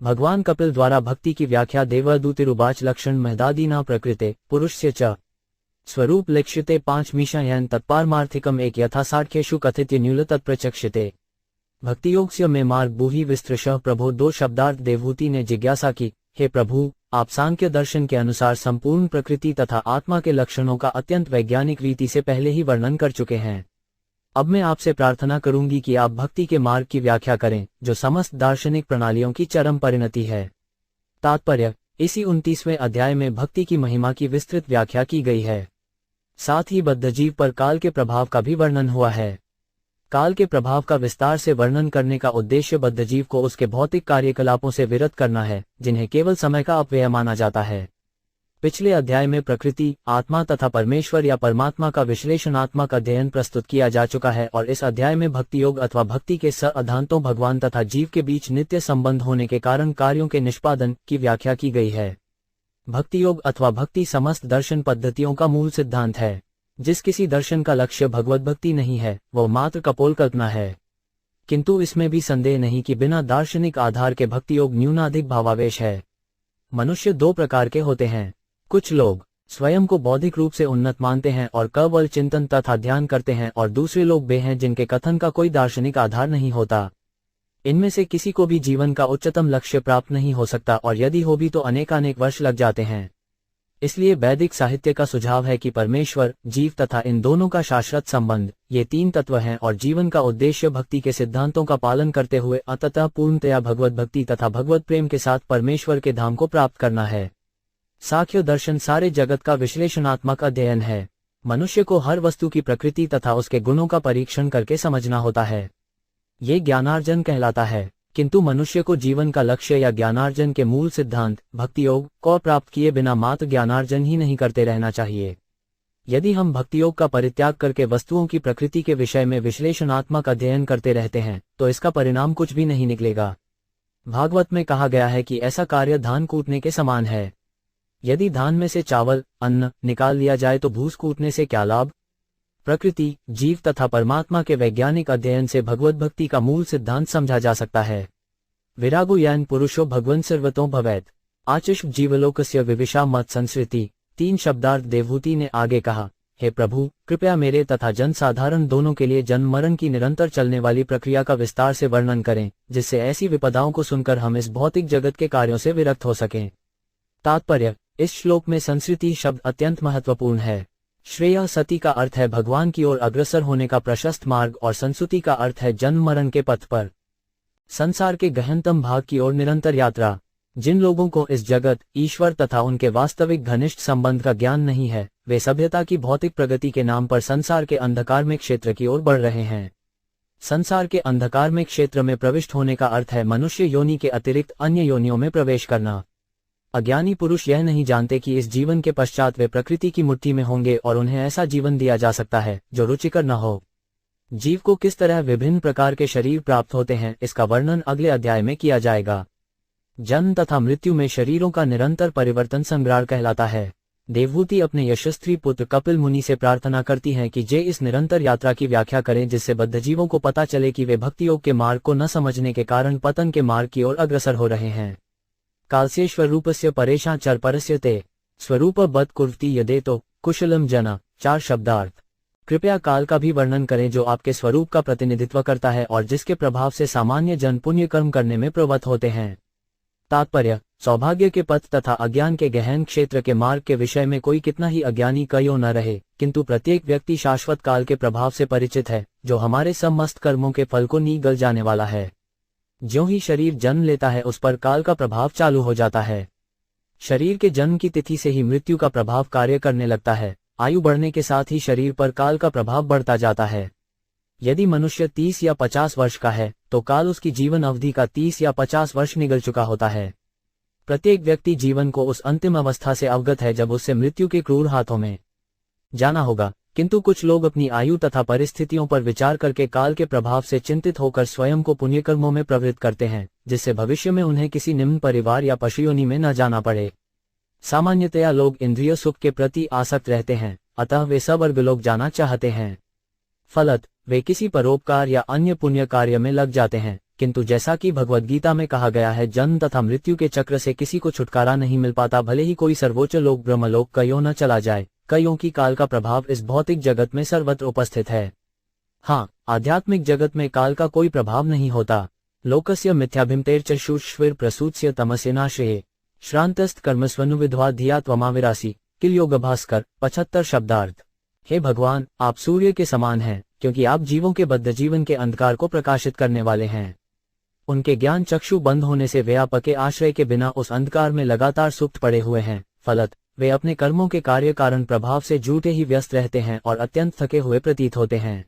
भगवान कपिल द्वारा भक्ति की व्याख्या देवदूतिरुवाच लक्षण महदादीना प्रकृते पुरुषस्य च स्वरूप लक्ष्यते पांचमीशायन तत्पारमार्थिकम एक यथासाख्येषु कथित्य न्यूल तत्प्रचक्षते। भक्तियोगस्य में मार्ग बूही विस्तृशः प्रभो। दो शब्दार्थ। देवहूति ने जिज्ञासा की, हे प्रभु, आप सांख्य दर्शन के अनुसार संपूर्ण प्रकृति तथा आत्मा के लक्षणों का अत्यंत वैज्ञानिक रीति से पहले ही वर्णन कर चुके हैं। अब मैं आपसे प्रार्थना करूंगी कि आप भक्ति के मार्ग की व्याख्या करें, जो समस्त दार्शनिक प्रणालियों की चरम परिणति है। तात्पर्य: इसी 29वें अध्याय में भक्ति की महिमा की विस्तृत व्याख्या की गई है। साथ ही बद्धजीव पर काल के प्रभाव का भी वर्णन हुआ है। काल के प्रभाव का विस्तार से वर्णन करने का उद्देश्य बद्धजीव को उसके भौतिक कार्यकलापों से विरत करना है, जिन्हें केवल समय का अपव्यय माना जाता है। पिछले अध्याय में प्रकृति, आत्मा तथा परमेश्वर या परमात्मा का विश्लेषणात्मक अध्ययन प्रस्तुत किया जा चुका है और इस अध्याय में भक्ति योग अथवा भक्ति के सिद्धांतों भगवान तथा जीव के बीच नित्य संबंध होने के कारण कार्यों के निष्पादन की व्याख्या की गई है। भक्ति योग अथवा भक्ति समस्त दर्शन पद्धतियों का मूल सिद्धांत है। जिस किसी दर्शन का लक्ष्य भगवत भक्ति नहीं है, वह मात्र कपोल कल्पना है। किंतु इसमें भी संदेह नहीं कि बिना दार्शनिक आधार के भक्ति योग न्यूनाधिक भावावेश है। मनुष्य दो प्रकार के होते हैं। कुछ लोग स्वयं को बौद्धिक रूप से उन्नत मानते हैं और केवल चिंतन तथा ध्यान करते हैं, और दूसरे लोग वे हैं जिनके कथन का कोई दार्शनिक आधार नहीं होता। इनमें से किसी को भी जीवन का उच्चतम लक्ष्य प्राप्त नहीं हो सकता, और यदि हो भी तो अनेकानेक वर्ष लग जाते हैं। इसलिए वैदिक साहित्य का सुझाव है कि परमेश्वर, जीव तथा इन दोनों का शाश्वत संबंध, ये तीन तत्व हैं, और जीवन का उद्देश्य भक्ति के सिद्धांतों का पालन करते हुए अंततः पूर्णतया भगवत भक्ति तथा भगवत प्रेम के साथ परमेश्वर के धाम को प्राप्त करना है। सांख्य दर्शन सारे जगत का विश्लेषणात्मक अध्ययन है। मनुष्य को हर वस्तु की प्रकृति तथा उसके गुणों का परीक्षण करके समझना होता है। ये ज्ञानार्जन कहलाता है। किंतु मनुष्य को जीवन का लक्ष्य या ज्ञानार्जन के मूल सिद्धांत भक्ति योग को प्राप्त किए बिना मात्र ज्ञानार्जन ही नहीं करते रहना चाहिए। यदि हम भक्ति योग का परित्याग करके वस्तुओं की प्रकृति के विषय में विश्लेषणात्मक अध्ययन करते रहते हैं, तो इसका परिणाम कुछ भी नहीं निकलेगा। भागवत में कहा गया है कि ऐसा कार्य धान कूटने के समान है। यदि धान में से चावल, अन्न निकाल लिया जाए तो भूस कूटने से क्या लाभ। प्रकृति, जीव तथा परमात्मा के वैज्ञानिक अध्ययन से भगवत भक्ति का मूल सिद्धांत समझा जा सकता है। विरागो यान पुरुषो भगवन् सर्वतो भवेत् आचुष्क जीवलोकस्य विविशा मत संस्कृति। तीन शब्दार्थ। देवहूति ने आगे कहा, हे प्रभु, कृपया मेरे तथा जन साधारण दोनों के लिए जन्म मरण की निरंतर चलने वाली प्रक्रिया का विस्तार से वर्णन करें, जिससे ऐसी विपदाओं को सुनकर हम इस भौतिक जगत के कार्यों से विरक्त हो सकें। तात्पर्य: इस श्लोक में संस्कृति शब्द अत्यंत महत्वपूर्ण है। श्रेय सती का अर्थ है भगवान की ओर अग्रसर होने का प्रशस्त मार्ग, और संस्कृति का अर्थ है जन्म मरण के पथ पर संसार के गहनतम भाग की ओर निरंतर यात्रा। जिन लोगों को इस जगत, ईश्वर तथा उनके वास्तविक घनिष्ठ संबंध का ज्ञान नहीं है, वे सभ्यता की भौतिक प्रगति के नाम पर संसार के अंधकार में क्षेत्र की ओर बढ़ रहे हैं। संसार के अंधकार में क्षेत्र में प्रविष्ट होने का अर्थ है मनुष्य योनि के अतिरिक्त अन्य योनियों में प्रवेश करना। अज्ञानी पुरुष यह नहीं जानते कि इस जीवन के पश्चात वे प्रकृति की मुट्ठी में होंगे और उन्हें ऐसा जीवन दिया जा सकता है जो रुचिकर न हो। जीव को किस तरह विभिन्न प्रकार के शरीर प्राप्त होते हैं, इसका वर्णन अगले अध्याय में किया जाएगा। जन्म तथा मृत्यु में शरीरों का निरंतर परिवर्तन संग्रार कहलाता है। देवहूति अपने यशस्वी पुत्र कपिल मुनि से प्रार्थना करती हैं कि जे इस निरंतर यात्रा की व्याख्या करें, जिससे बद्धजीवों को पता चले कि वे भक्ति योग के मार्ग को न समझने के कारण पतन के मार्ग की ओर अग्रसर हो रहे हैं। कालस्य स्वरूपस्य परेशां चर परस्य ते स्वरूप बद कुर्वति यदेतो कुशलम जना। चार शब्दार्थ। कृपया काल का भी वर्णन करें जो आपके स्वरूप का प्रतिनिधित्व करता है और जिसके प्रभाव से सामान्य जन पुण्य कर्म करने में प्रवृत्त होते हैं। तात्पर्य: सौभाग्य के पथ तथा अज्ञान के गहन क्षेत्र के मार्ग के विषय में कोई कितना ही अज्ञानी क्यों न रहे, किंतु प्रत्येक व्यक्ति शाश्वत काल के प्रभाव से परिचित है, जो हमारे समस्त कर्मों के फल को नी गल जाने वाला है। ज्यों ही शरीर जन्म लेता है, उस पर काल का प्रभाव चालू हो जाता है। शरीर के जन्म की तिथि से ही मृत्यु का प्रभाव कार्य करने लगता है। आयु बढ़ने के साथ ही शरीर पर काल का प्रभाव बढ़ता जाता है। यदि मनुष्य 30 या 50 वर्ष का है, तो काल उसकी जीवन अवधि का 30 या 50 वर्ष निगल चुका होता है। प्रत्येक व्यक्ति जीवन को उस अंतिम अवस्था से अवगत है जब उससे मृत्यु के क्रूर हाथों में जाना होगा, किंतु कुछ लोग अपनी आयु तथा परिस्थितियों पर विचार करके काल के प्रभाव से चिंतित होकर स्वयं को पुण्यकर्मों में प्रवृत्त करते हैं, जिससे भविष्य में उन्हें किसी निम्न परिवार या पशुयोनि में न जाना पड़े। सामान्यतया लोग इंद्रिय सुख के प्रति आसक्त रहते हैं, अतः वे स्वर्गलोक जाना चाहते हैं। फलत वे किसी परोपकार या अन्य पुण्य कार्य में लग जाते हैं, किंतु जैसा कि भगवद्गीता में कहा गया है, जन्म तथा मृत्यु के चक्र से किसी को छुटकारा नहीं मिल पाता, भले ही कोई सर्वोच्च लोक ब्रह्मलोक क्यों न चला जाए। कईयों की काल का प्रभाव इस भौतिक जगत में सर्वत्र उपस्थित है। हाँ, आध्यात्मिक जगत में काल का कोई प्रभाव नहीं होता। लोकस्य मिथ्याभिमतेर्चक्षुष्विर प्रसूत्स्य तमस्य नाश्रये श्रांतस्त कर्मस्वनुविद्वा धिया त्वमाविरासी किल योग भास्कर 75 शब्दार्थ। हे भगवान, आप सूर्य के समान हैं, क्योंकि आप जीवों के बद्ध जीवन के अंधकार को प्रकाशित करने वाले हैं। उनके ज्ञान चक्षु बंद होने से वे आपके आश्रय के बिना उस अंधकार में लगातार सुप्त पड़े हुए हैं। फलत वे अपने कर्मों के कार्य कारण प्रभाव से झूठे ही व्यस्त रहते हैं और अत्यंत थके हुए प्रतीत होते हैं।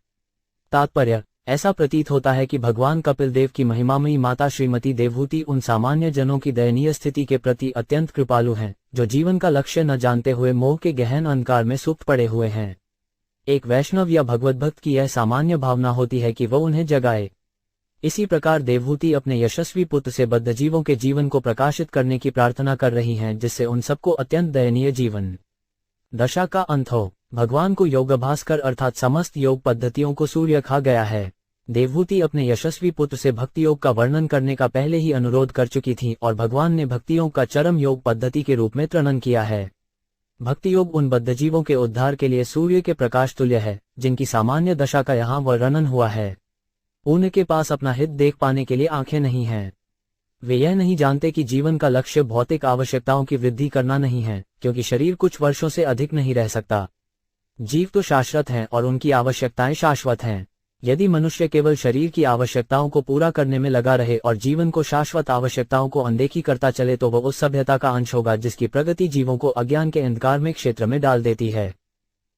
तात्पर्य, ऐसा प्रतीत होता है कि भगवान कपिल देव की महिमामयी माता श्रीमती देवहूति उन सामान्य जनों की दयनीय स्थिति के प्रति अत्यंत कृपालु हैं, जो जीवन का लक्ष्य न जानते हुए मोह के गहन अंधकार में सुप्त पड़े हुए हैं। एक वैष्णव या भगवत भक्त की यह सामान्य भावना होती है कि वह उन्हें जगाए। इसी प्रकार देवहूति अपने यशस्वी पुत्र से बद्ध जीवों के जीवन को प्रकाशित करने की प्रार्थना कर रही हैं, जिससे उन सबको अत्यंत दयनीय जीवन दशा का अंत हो। भगवान को योग भास्कर अर्थात समस्त योग पद्धतियों को सूर्य खा गया है। देवहूति अपने यशस्वी पुत्र से भक्ति योग का वर्णन करने का पहले ही अनुरोध कर चुकी थीं और भगवान ने भक्ति योग का चरम योग पद्धति के रूप में वर्णन किया है। भक्ति योग उन बद्ध जीवों के उद्धार के लिए सूर्य के प्रकाश तुल्य है, जिनकी सामान्य दशा का यहाँ वर्णन हुआ है। उनके पास अपना हित देख पाने के लिए आंखें नहीं हैं। वे यह नहीं जानते कि जीवन का लक्ष्य भौतिक आवश्यकताओं की वृद्धि करना नहीं है, क्योंकि शरीर कुछ वर्षों से अधिक नहीं रह सकता। जीव तो शाश्वत हैं और उनकी आवश्यकताएं शाश्वत हैं। यदि मनुष्य केवल शरीर की आवश्यकताओं को पूरा करने में लगा रहे और जीवन को शाश्वत आवश्यकताओं को अनदेखी करता चले, तो वह उस सभ्यता का अंश होगा जिसकी प्रगति जीवों को अज्ञान के अंधकार में क्षेत्र में डाल देती है।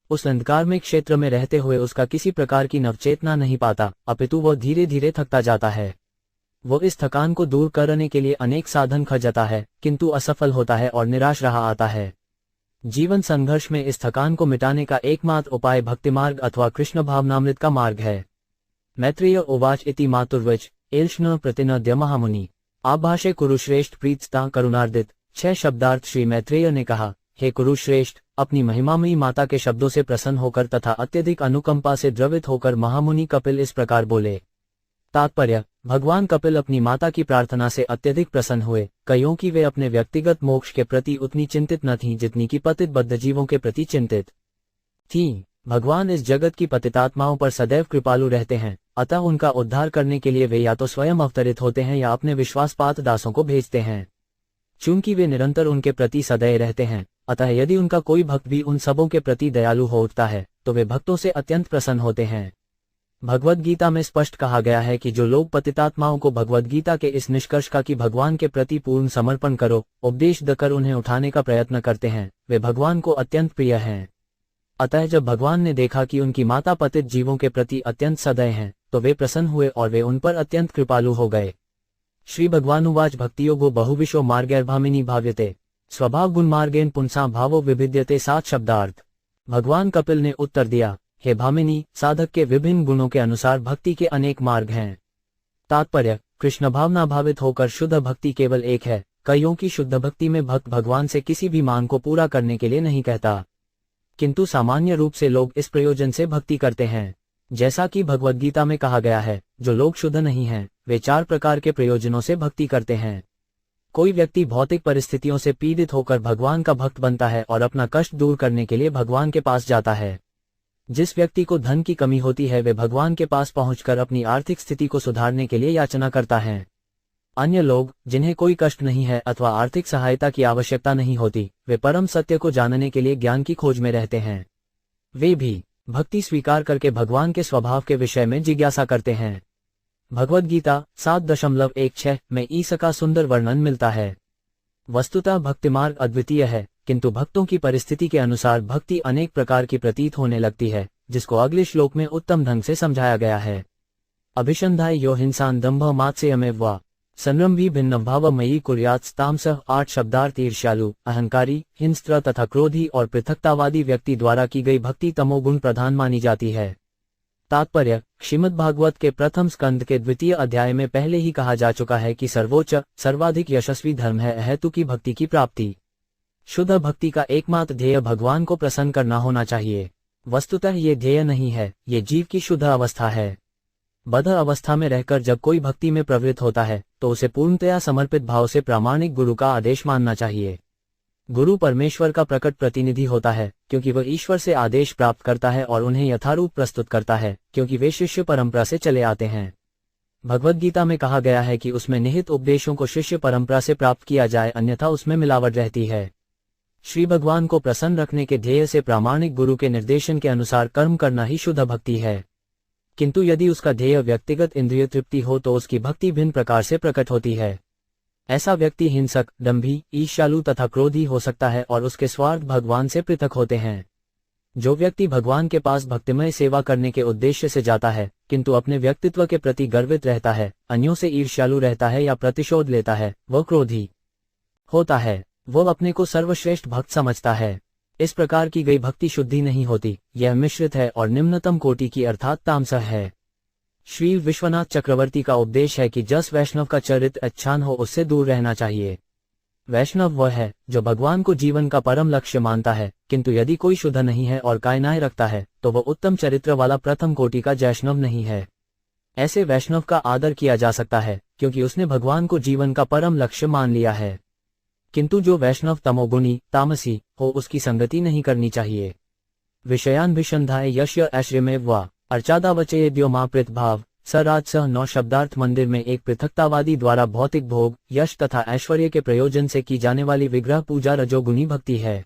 उस अंधकार में क्षेत्र में रहते हुए उसका किसी प्रकार की नवचेतना नहीं पाता, अपितु वह धीरे धीरे थकता जाता है। वो इस थकान को दूर करने के लिए अनेक साधन खोजता है, किंतु असफल होता है और निराश रहा आता है। जीवन संघर्ष में इस थकान को मिटाने का एकमात्र उपाय भक्ति मार्ग अथवा कृष्ण भावनामृत का मार्ग है। मैत्रेय उवाच इति मातुर्वच एल्ष्ण प्रतिनद्य महामुनि आभाषे कुरुश्रेष्ठ प्रीतस्ता करुणार्दित 6 शब्दार्थ। श्री मैत्रेय ने कहा, हे कुरुश्रेष्ठ, अपनी महिमामयी माता के शब्दों से प्रसन्न होकर तथा अत्यधिक अनुकंपा से द्रवित होकर महामुनि कपिल इस प्रकार बोले। तात्पर्य, भगवान कपिल अपनी माता की प्रार्थना से अत्यधिक प्रसन्न हुए, कईयों की वे अपने व्यक्तिगत मोक्ष के प्रति उतनी चिंतित न थीं जितनी कि पतित बद्ध जीवों के प्रति चिंतित थीं। भगवान इस जगत की पतितात्माओं पर सदैव कृपालु रहते हैं, अतः उनका उद्धार करने के लिए वे या तो स्वयं अवतरित होते हैं या अपने विश्वासपात दासों को भेजते हैं। चूंकि वे निरंतर उनके प्रति सदैव रहते हैं, अतः यदि उनका कोई भक्त भी उन सबों के प्रति दयालु हो उठता है, तो वे भक्तों से अत्यंत प्रसन्न होते हैं। भगवद गीता में स्पष्ट कहा गया है कि जो लोग पतितात्माओं को भगवद गीता के इस निष्कर्ष का कि भगवान के प्रति पूर्ण समर्पण करो उपदेश देकर उन्हें उठाने का प्रयत्न करते हैं, वे भगवान को अत्यंत प्रिय हैं। अतः जब भगवान ने देखा कि उनकी माता पतित जीवों के प्रति अत्यंत सदय हैं, तो वे प्रसन्न हुए और वे उन पर अत्यंत कृपालु हो गए। श्री भगवानुवाच भक्तियोगो बहुविशो मार्गैर्भामिनी भाव्यते स्वभाव गुण मार्गेन पुंसा भावो विभिद्यते 7 शब्दार्थ। भगवान कपिल ने उत्तर दिया, हे भामिनी, साधक के विभिन्न गुणों के अनुसार भक्ति के अनेक मार्ग हैं। तात्पर्य, कृष्ण भावना भावित होकर शुद्ध भक्ति केवल एक है। कईयों की शुद्ध भक्ति में भक्त भगवान से किसी भी मांग को पूरा करने के लिए नहीं कहता, किंतु सामान्य रूप से लोग इस प्रयोजन से भक्ति करते हैं। जैसा कि भगवद गीता में कहा गया है, जो लोग शुद्ध नहीं हैं, वे 4 प्रकार के प्रयोजनों से भक्ति करते हैं। कोई व्यक्ति भौतिक परिस्थितियों से पीड़ित होकर भगवान का भक्त बनता है और अपना कष्ट दूर करने के लिए भगवान के पास जाता है। जिस व्यक्ति को धन की कमी होती है, वे भगवान के पास पहुंचकर अपनी आर्थिक स्थिति को सुधारने के लिए याचना करता है। अन्य लोग, जिन्हें कोई कष्ट नहीं है अथवा आर्थिक सहायता की आवश्यकता नहीं होती, वे परम सत्य को जानने के लिए ज्ञान की खोज में रहते हैं। वे भी भक्ति स्वीकार करके भगवान के स्वभाव के विषय में जिज्ञासा करते हैं। भगवद गीता 7.16 में इसका सुंदर वर्णन मिलता है। वस्तुतः भक्ति मार्ग अद्वितीय है, किंतु भक्तों की परिस्थिति के अनुसार भक्ति अनेक प्रकार की प्रतीत होने लगती है, जिसको अगले श्लोक में उत्तम ढंग से समझाया गया है। अभिषंधाय यो हिंसान दंभ मात्स्यमेव वा संरम्भी भिन्न भाव मयि कुर्यात् तामसः 8 शब्दार्थ। ईर्ष्यालु, अहंकारी, हिंस्त्र तथा क्रोधी और पृथकतावादी व्यक्ति द्वारा की गई भक्ति तमोगुण प्रधान मानी जाती है। तात्पर्य, श्रीमद् भागवत के प्रथम स्कंद के 2वें अध्याय में पहले ही कहा जा चुका है कि सर्वोच्च सर्वाधिक यशस्वी धर्म है अहेतु की भक्ति की प्राप्ति। शुद्ध भक्ति का एकमात्र ध्येय भगवान को प्रसन्न करना होना चाहिए। वस्तुतः ये ध्येय नहीं है, ये जीव की शुद्ध अवस्था है। बद्ध अवस्था में रहकर जब कोई भक्ति में प्रवृत्त होता है तो उसे पूर्णतया समर्पित भाव से प्रामाणिक गुरु का आदेश मानना चाहिए। गुरु परमेश्वर का प्रकट प्रतिनिधि होता है क्योंकि वह ईश्वर से आदेश प्राप्त करता है और उन्हें यथारूप प्रस्तुत करता है क्योंकि वे शिष्य परंपरा से चले आते हैं। भगवद गीता में कहा गया है कि उसमें निहित उपदेशों को शिष्य परंपरा से प्राप्त किया जाए, अन्यथा उसमें मिलावट रहती है। श्री भगवान को प्रसन्न रखने के ध्येय से प्रामाणिक गुरु के निर्देशन के अनुसार कर्म करना ही शुद्ध भक्ति है। किंतु यदि उसका ध्येय व्यक्तिगत इंद्रिय तृप्ति हो तो उसकी भक्ति भिन्न प्रकार से प्रकट होती है। ऐसा व्यक्ति हिंसक, दंभी, ईर्ष्यालु तथा क्रोधी हो सकता है और उसके स्वार्थ भगवान से पृथक होते हैं। जो व्यक्ति भगवान के पास भक्तिमय सेवा करने के उद्देश्य से जाता है किंतु अपने व्यक्तित्व के प्रति गर्वित रहता है, अन्यों से ईर्ष्यालु रहता है या प्रतिशोध लेता है, वह क्रोधी होता है। वह अपने को सर्वश्रेष्ठ भक्त समझता है। इस प्रकार की गई भक्ति शुद्धि नहीं होती, यह मिश्रित है और निम्नतम कोटि की अर्थात तामसह है। श्री विश्वनाथ चक्रवर्ती का उपदेश है कि जस वैष्णव का चरित्र अच्छा हो उससे दूर रहना चाहिए। वैष्णव वह है जो भगवान को जीवन का परम लक्ष्य मानता है, किंतु यदि कोई शुद्ध नहीं है और कायनाएं रखता है तो वह उत्तम चरित्र वाला प्रथम कोटि का वैष्णव नहीं है। ऐसे वैष्णव का आदर किया जा सकता है क्योंकि उसने भगवान को जीवन का परम लक्ष्य मान लिया है। किंतु जो वैष्णव तमोगुणी तामसी हो उसकी संगति नहीं करनी चाहिए। विषयान्भिषंधाय यश्य ऐश्वर्य वा अर्चादावचयेद्यो माप्रित भाव सराज सह 9 शब्दार्थ मंदिर में एक पृथकतावादी द्वारा भौतिक भोग, यश तथा ऐश्वर्य के प्रयोजन से की जाने वाली विग्रह पूजा रजोगुणी भक्ति है।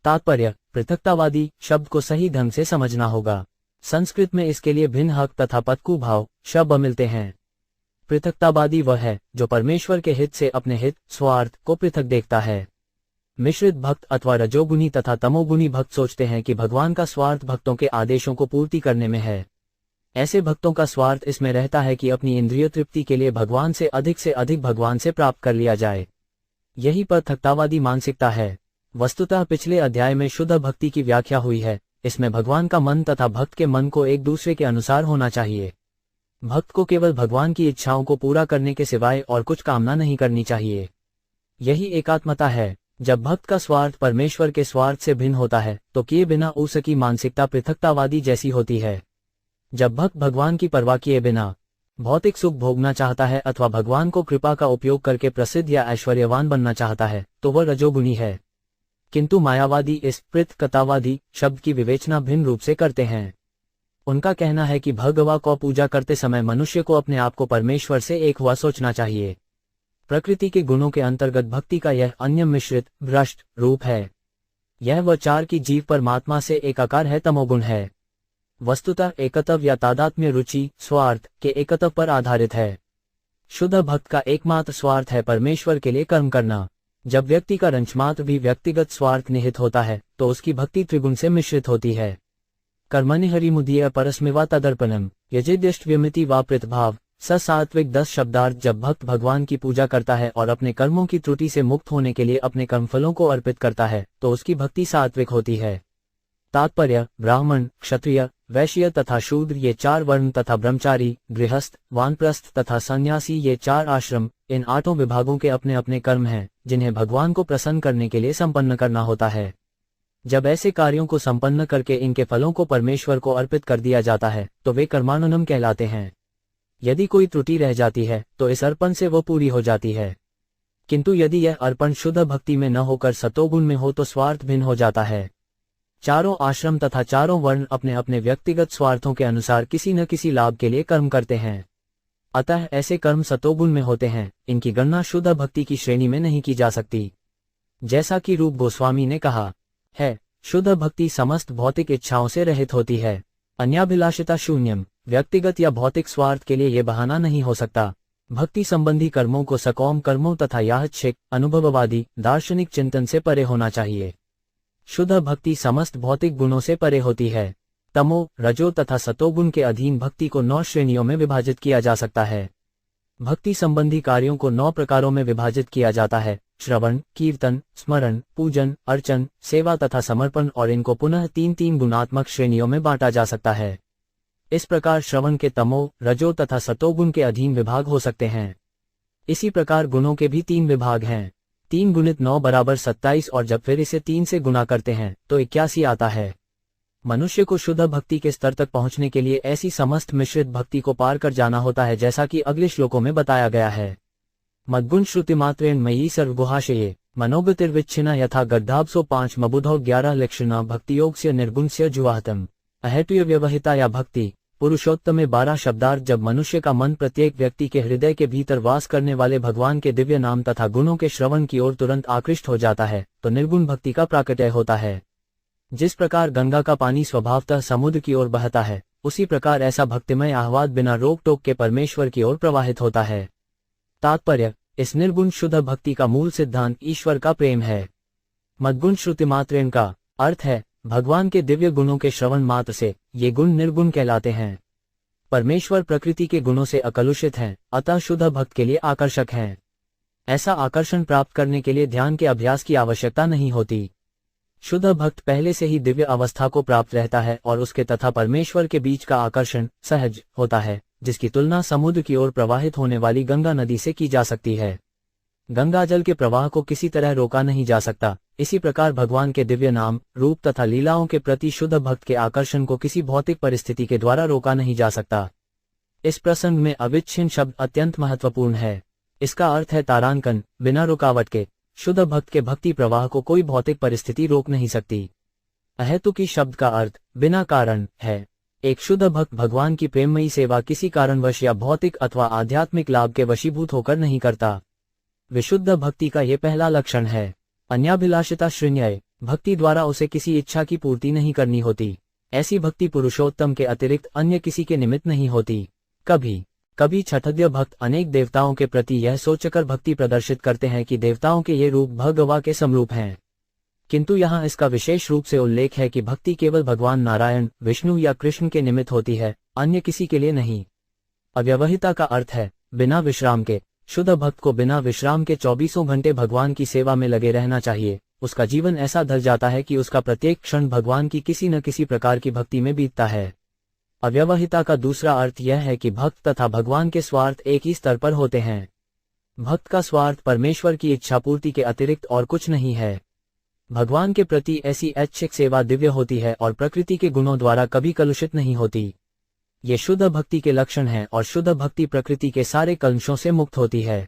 तात्पर्य: पृथकतावादी शब्द को सही ढंग से समझना होगा। संस्कृत में इसके लिए भिन्न हक तथा पतकु भाव शब्द मिलते हैं। पृथकतावादी वह है जो परमेश्वर के हित से अपने हित स्वार्थ को पृथक देखता है। मिश्रित भक्त अथवा रजोगुणी तथा तमोगुणी भक्त सोचते हैं कि भगवान का स्वार्थ भक्तों के आदेशों को पूर्ति करने में है। ऐसे भक्तों का स्वार्थ इसमें रहता है कि अपनी इंद्रिय तृप्ति के लिए भगवान से अधिक भगवान से प्राप्त कर लिया जाए। यही पृथकतावादी मानसिकता है। वस्तुतः पिछले अध्याय में शुद्ध भक्ति की व्याख्या हुई है। इसमें भगवान का मन तथा भक्त के मन को एक दूसरे के अनुसार होना चाहिए। भक्त को केवल भगवान की इच्छाओं को पूरा करने के सिवाय और कुछ कामना नहीं करनी चाहिए। यही एकात्मता है। जब भक्त का स्वार्थ परमेश्वर के स्वार्थ से भिन्न होता है तो किए बिना उसकी मानसिकता पृथकतावादी जैसी होती है। जब भक्त भगवान की परवाह किए बिना भौतिक सुख भोगना चाहता है अथवा भगवान को कृपा का उपयोग करके प्रसिद्ध या ऐश्वर्यवान बनना चाहता है तो वह रजोगुणी है। किंतु मायावादी इस पृथकतावादी शब्द की विवेचना भिन्न रूप से करते हैं। उनका कहना है कि भगवान को पूजा करते समय मनुष्य को अपने आप को परमेश्वर से एक हुआ सोचना चाहिए। प्रकृति के गुणों के अंतर्गत भक्ति का यह अन्य मिश्रित भ्रष्ट रूप है। यह वह चार की जीव परमात्मा से एकाकार है, तमोगुण है। वस्तुतः एकत्व या तादात्म्य रुचि स्वार्थ के एकत्व पर आधारित है। शुद्ध भक्त का एकमात्र स्वार्थ है परमेश्वर के लिए कर्म करना। जब व्यक्ति का रंचमात्र भी व्यक्तिगत स्वार्थ निहित होता है तो उसकी भक्ति त्रिगुण से मिश्रित होती है। कर्मणि हरिमुदीय परस्मिवा तदर्पणम यजेद्यष्ट्व्यमिति वा पृथभाव स सात्विक 10 शब्दार्थ। जब भक्त भगवान की पूजा करता है और अपने कर्मों की त्रुटि से मुक्त होने के लिए अपने कर्मफलों को अर्पित करता है तो उसकी भक्ति सात्विक होती है। तात्पर्य: ब्राह्मण, क्षत्रिय, वैश्य तथा शूद्र ये 4 वर्ण तथा ब्रह्मचारी, गृहस्थ, वानप्रस्थ तथा सन्यासी ये 4 आश्रम, इन 8 विभागों के अपने अपने कर्म हैं जिन्हें भगवान को प्रसन्न करने के लिए संपन्न करना होता है। जब ऐसे कार्यों को संपन्न करके इनके फलों को परमेश्वर को अर्पित कर दिया जाता है तो वे कर्मानुनम कहलाते हैं। यदि कोई त्रुटि रह जाती है तो इस अर्पण से वो पूरी हो जाती है। किंतु यदि यह अर्पण शुद्ध भक्ति में न होकर सतोगुण में हो तो स्वार्थ भिन्न हो जाता है। चारों आश्रम तथा चारों वर्ण अपने अपने व्यक्तिगत स्वार्थों के अनुसार किसी न किसी लाभ के लिए कर्म करते हैं। अतः ऐसे कर्म सतोगुण में होते हैं। इनकी गणना शुद्ध भक्ति की श्रेणी में नहीं की जा सकती। जैसा कि रूप गोस्वामी ने कहा है, शुद्ध भक्ति समस्त भौतिक इच्छाओं से रहित होती है। अन्याभिलाषिता शून्यम। व्यक्तिगत या भौतिक स्वार्थ के लिए यह बहाना नहीं हो सकता। भक्ति संबंधी कर्मों को सकौम कर्मों तथा याहच्छिक अनुभववादी दार्शनिक चिंतन से परे होना चाहिए। शुद्ध भक्ति समस्त भौतिक गुणों से परे होती है। तमो, रजो तथा सतोगुण के अधीन भक्ति को 9 श्रेणियों में विभाजित किया जा सकता है। भक्ति संबंधी कार्यों को 9 प्रकारों में विभाजित किया जाता है: श्रवण, कीर्तन, स्मरण, पूजन, अर्चन, सेवा तथा समर्पण, और इनको पुनः 3 गुणात्मक श्रेणियों में बांटा जा सकता है। इस प्रकार श्रवण के तमो, रजो तथा सतोगुण के अधीन विभाग हो सकते हैं। इसी प्रकार गुणों के भी 3 विभाग हैं। 3 गुणित 9 बराबर 27, और जब फिर इसे 3 से गुणा करते हैं तो 81 आता है। मनुष्य को शुद्ध भक्ति के स्तर तक पहुंचने के लिए ऐसी समस्त मिश्रित भक्ति को पार कर जाना होता है, जैसा कि अगले श्लोकों में बताया गया है। मद्गुण श्रुति मात्रेण मयि सर्वगुहाशये मनोगतिर्विच्छिन्ना यथा गड्ढाब्सो 5 मबुधौ 11 लक्षणा भक्तियोगस्य निर्गुणस्य जुवाहतम अहेतुय व्यवहिता या भक्ति पुरुषोत्तम में 12 शब्दार्थ। जब मनुष्य का मन प्रत्येक व्यक्ति के हृदय के भीतर वास करने वाले भगवान के दिव्य नाम तथा गुणों के श्रवण की ओर तुरंत आकृष्ट हो जाता है तो निर्गुण भक्ति का प्राकट्य होता है। जिस प्रकार गंगा का पानी स्वभावतः समुद्र की ओर बहता है, उसी प्रकार ऐसा भक्तिमय आहवाद बिना रोक टोक के परमेश्वर की ओर प्रवाहित होता है। तात्पर्य, इस निर्गुण शुद्ध भक्ति का मूल सिद्धांत ईश्वर का प्रेम है। मद्गुण श्रुति मात्रेण का अर्थ है भगवान के दिव्य गुणों के श्रवण मात्र से ये गुण निर्गुण कहलाते हैं। परमेश्वर प्रकृति के गुणों से अकलुषित हैं, अतः शुद्ध भक्त के लिए आकर्षक हैं। ऐसा आकर्षण प्राप्त करने के लिए ध्यान के अभ्यास की आवश्यकता नहीं होती। शुद्ध भक्त पहले से ही दिव्य अवस्था को प्राप्त रहता है और उसके तथा परमेश्वर के बीच का आकर्षण सहज होता है, जिसकी तुलना समुद्र की ओर प्रवाहित होने वाली गंगा नदी से की जा सकती है। गंगा जल के प्रवाह को किसी तरह रोका नहीं जा सकता। इसी प्रकार भगवान के दिव्य नाम, रूप तथा लीलाओं के प्रति शुद्ध भक्त के आकर्षण को किसी भौतिक परिस्थिति के द्वारा रोका नहीं जा सकता। इस प्रसंग में अविच्छिन्न शब्द अत्यंत महत्वपूर्ण है। इसका अर्थ है तारांकन, बिना रुकावट के। शुद्ध भक्त के भक्ति प्रवाह को कोई भौतिक परिस्थिति रोक नहीं सकती। अहेतुकी शब्द का अर्थ बिना कारण है। एक शुद्ध भक्त भगवान की प्रेममयी सेवा किसी कारणवश या भौतिक अथवा आध्यात्मिक लाभ के वशीभूत होकर नहीं करता। विशुद्ध भक्ति का ये पहला लक्षण है। अन्याभिलाषिता श्रृण्यय, भक्ति द्वारा उसे किसी इच्छा की पूर्ति नहीं करनी होती। ऐसी भक्ति पुरुषोत्तम के अतिरिक्त अन्य किसी के निमित्त नहीं होती। कभी कभी क्षतज्ञ भक्त अनेक देवताओं के प्रति यह सोचकर भक्ति प्रदर्शित करते हैं कि देवताओं के ये रूप भगवा के समरूप हैं, किंतु यहाँ इसका विशेष रूप से उल्लेख है कि भक्ति केवल भगवान नारायण, विष्णु या कृष्ण के निमित्त होती है, अन्य किसी के लिए नहीं। अव्यवहिता का अर्थ है बिना विश्राम के। शुद्ध भक्त को बिना विश्राम के 24 घंटे भगवान की सेवा में लगे रहना चाहिए। उसका जीवन ऐसा ढल जाता है कि उसका प्रत्येक क्षण भगवान की किसी न किसी प्रकार की भक्ति में बीतता है। अव्यवहिता का दूसरा अर्थ यह है कि भक्त तथा भगवान के स्वार्थ एक ही स्तर पर होते हैं। भक्त का स्वार्थ परमेश्वर की इच्छा पूर्ति के अतिरिक्त और कुछ नहीं है। भगवान के प्रति ऐसी ऐच्छिक सेवा दिव्य होती है और प्रकृति के गुणों द्वारा कभी कलुषित नहीं होती। ये शुद्ध भक्ति के लक्षण हैं और शुद्ध भक्ति प्रकृति के सारे कलुषों से मुक्त होती है।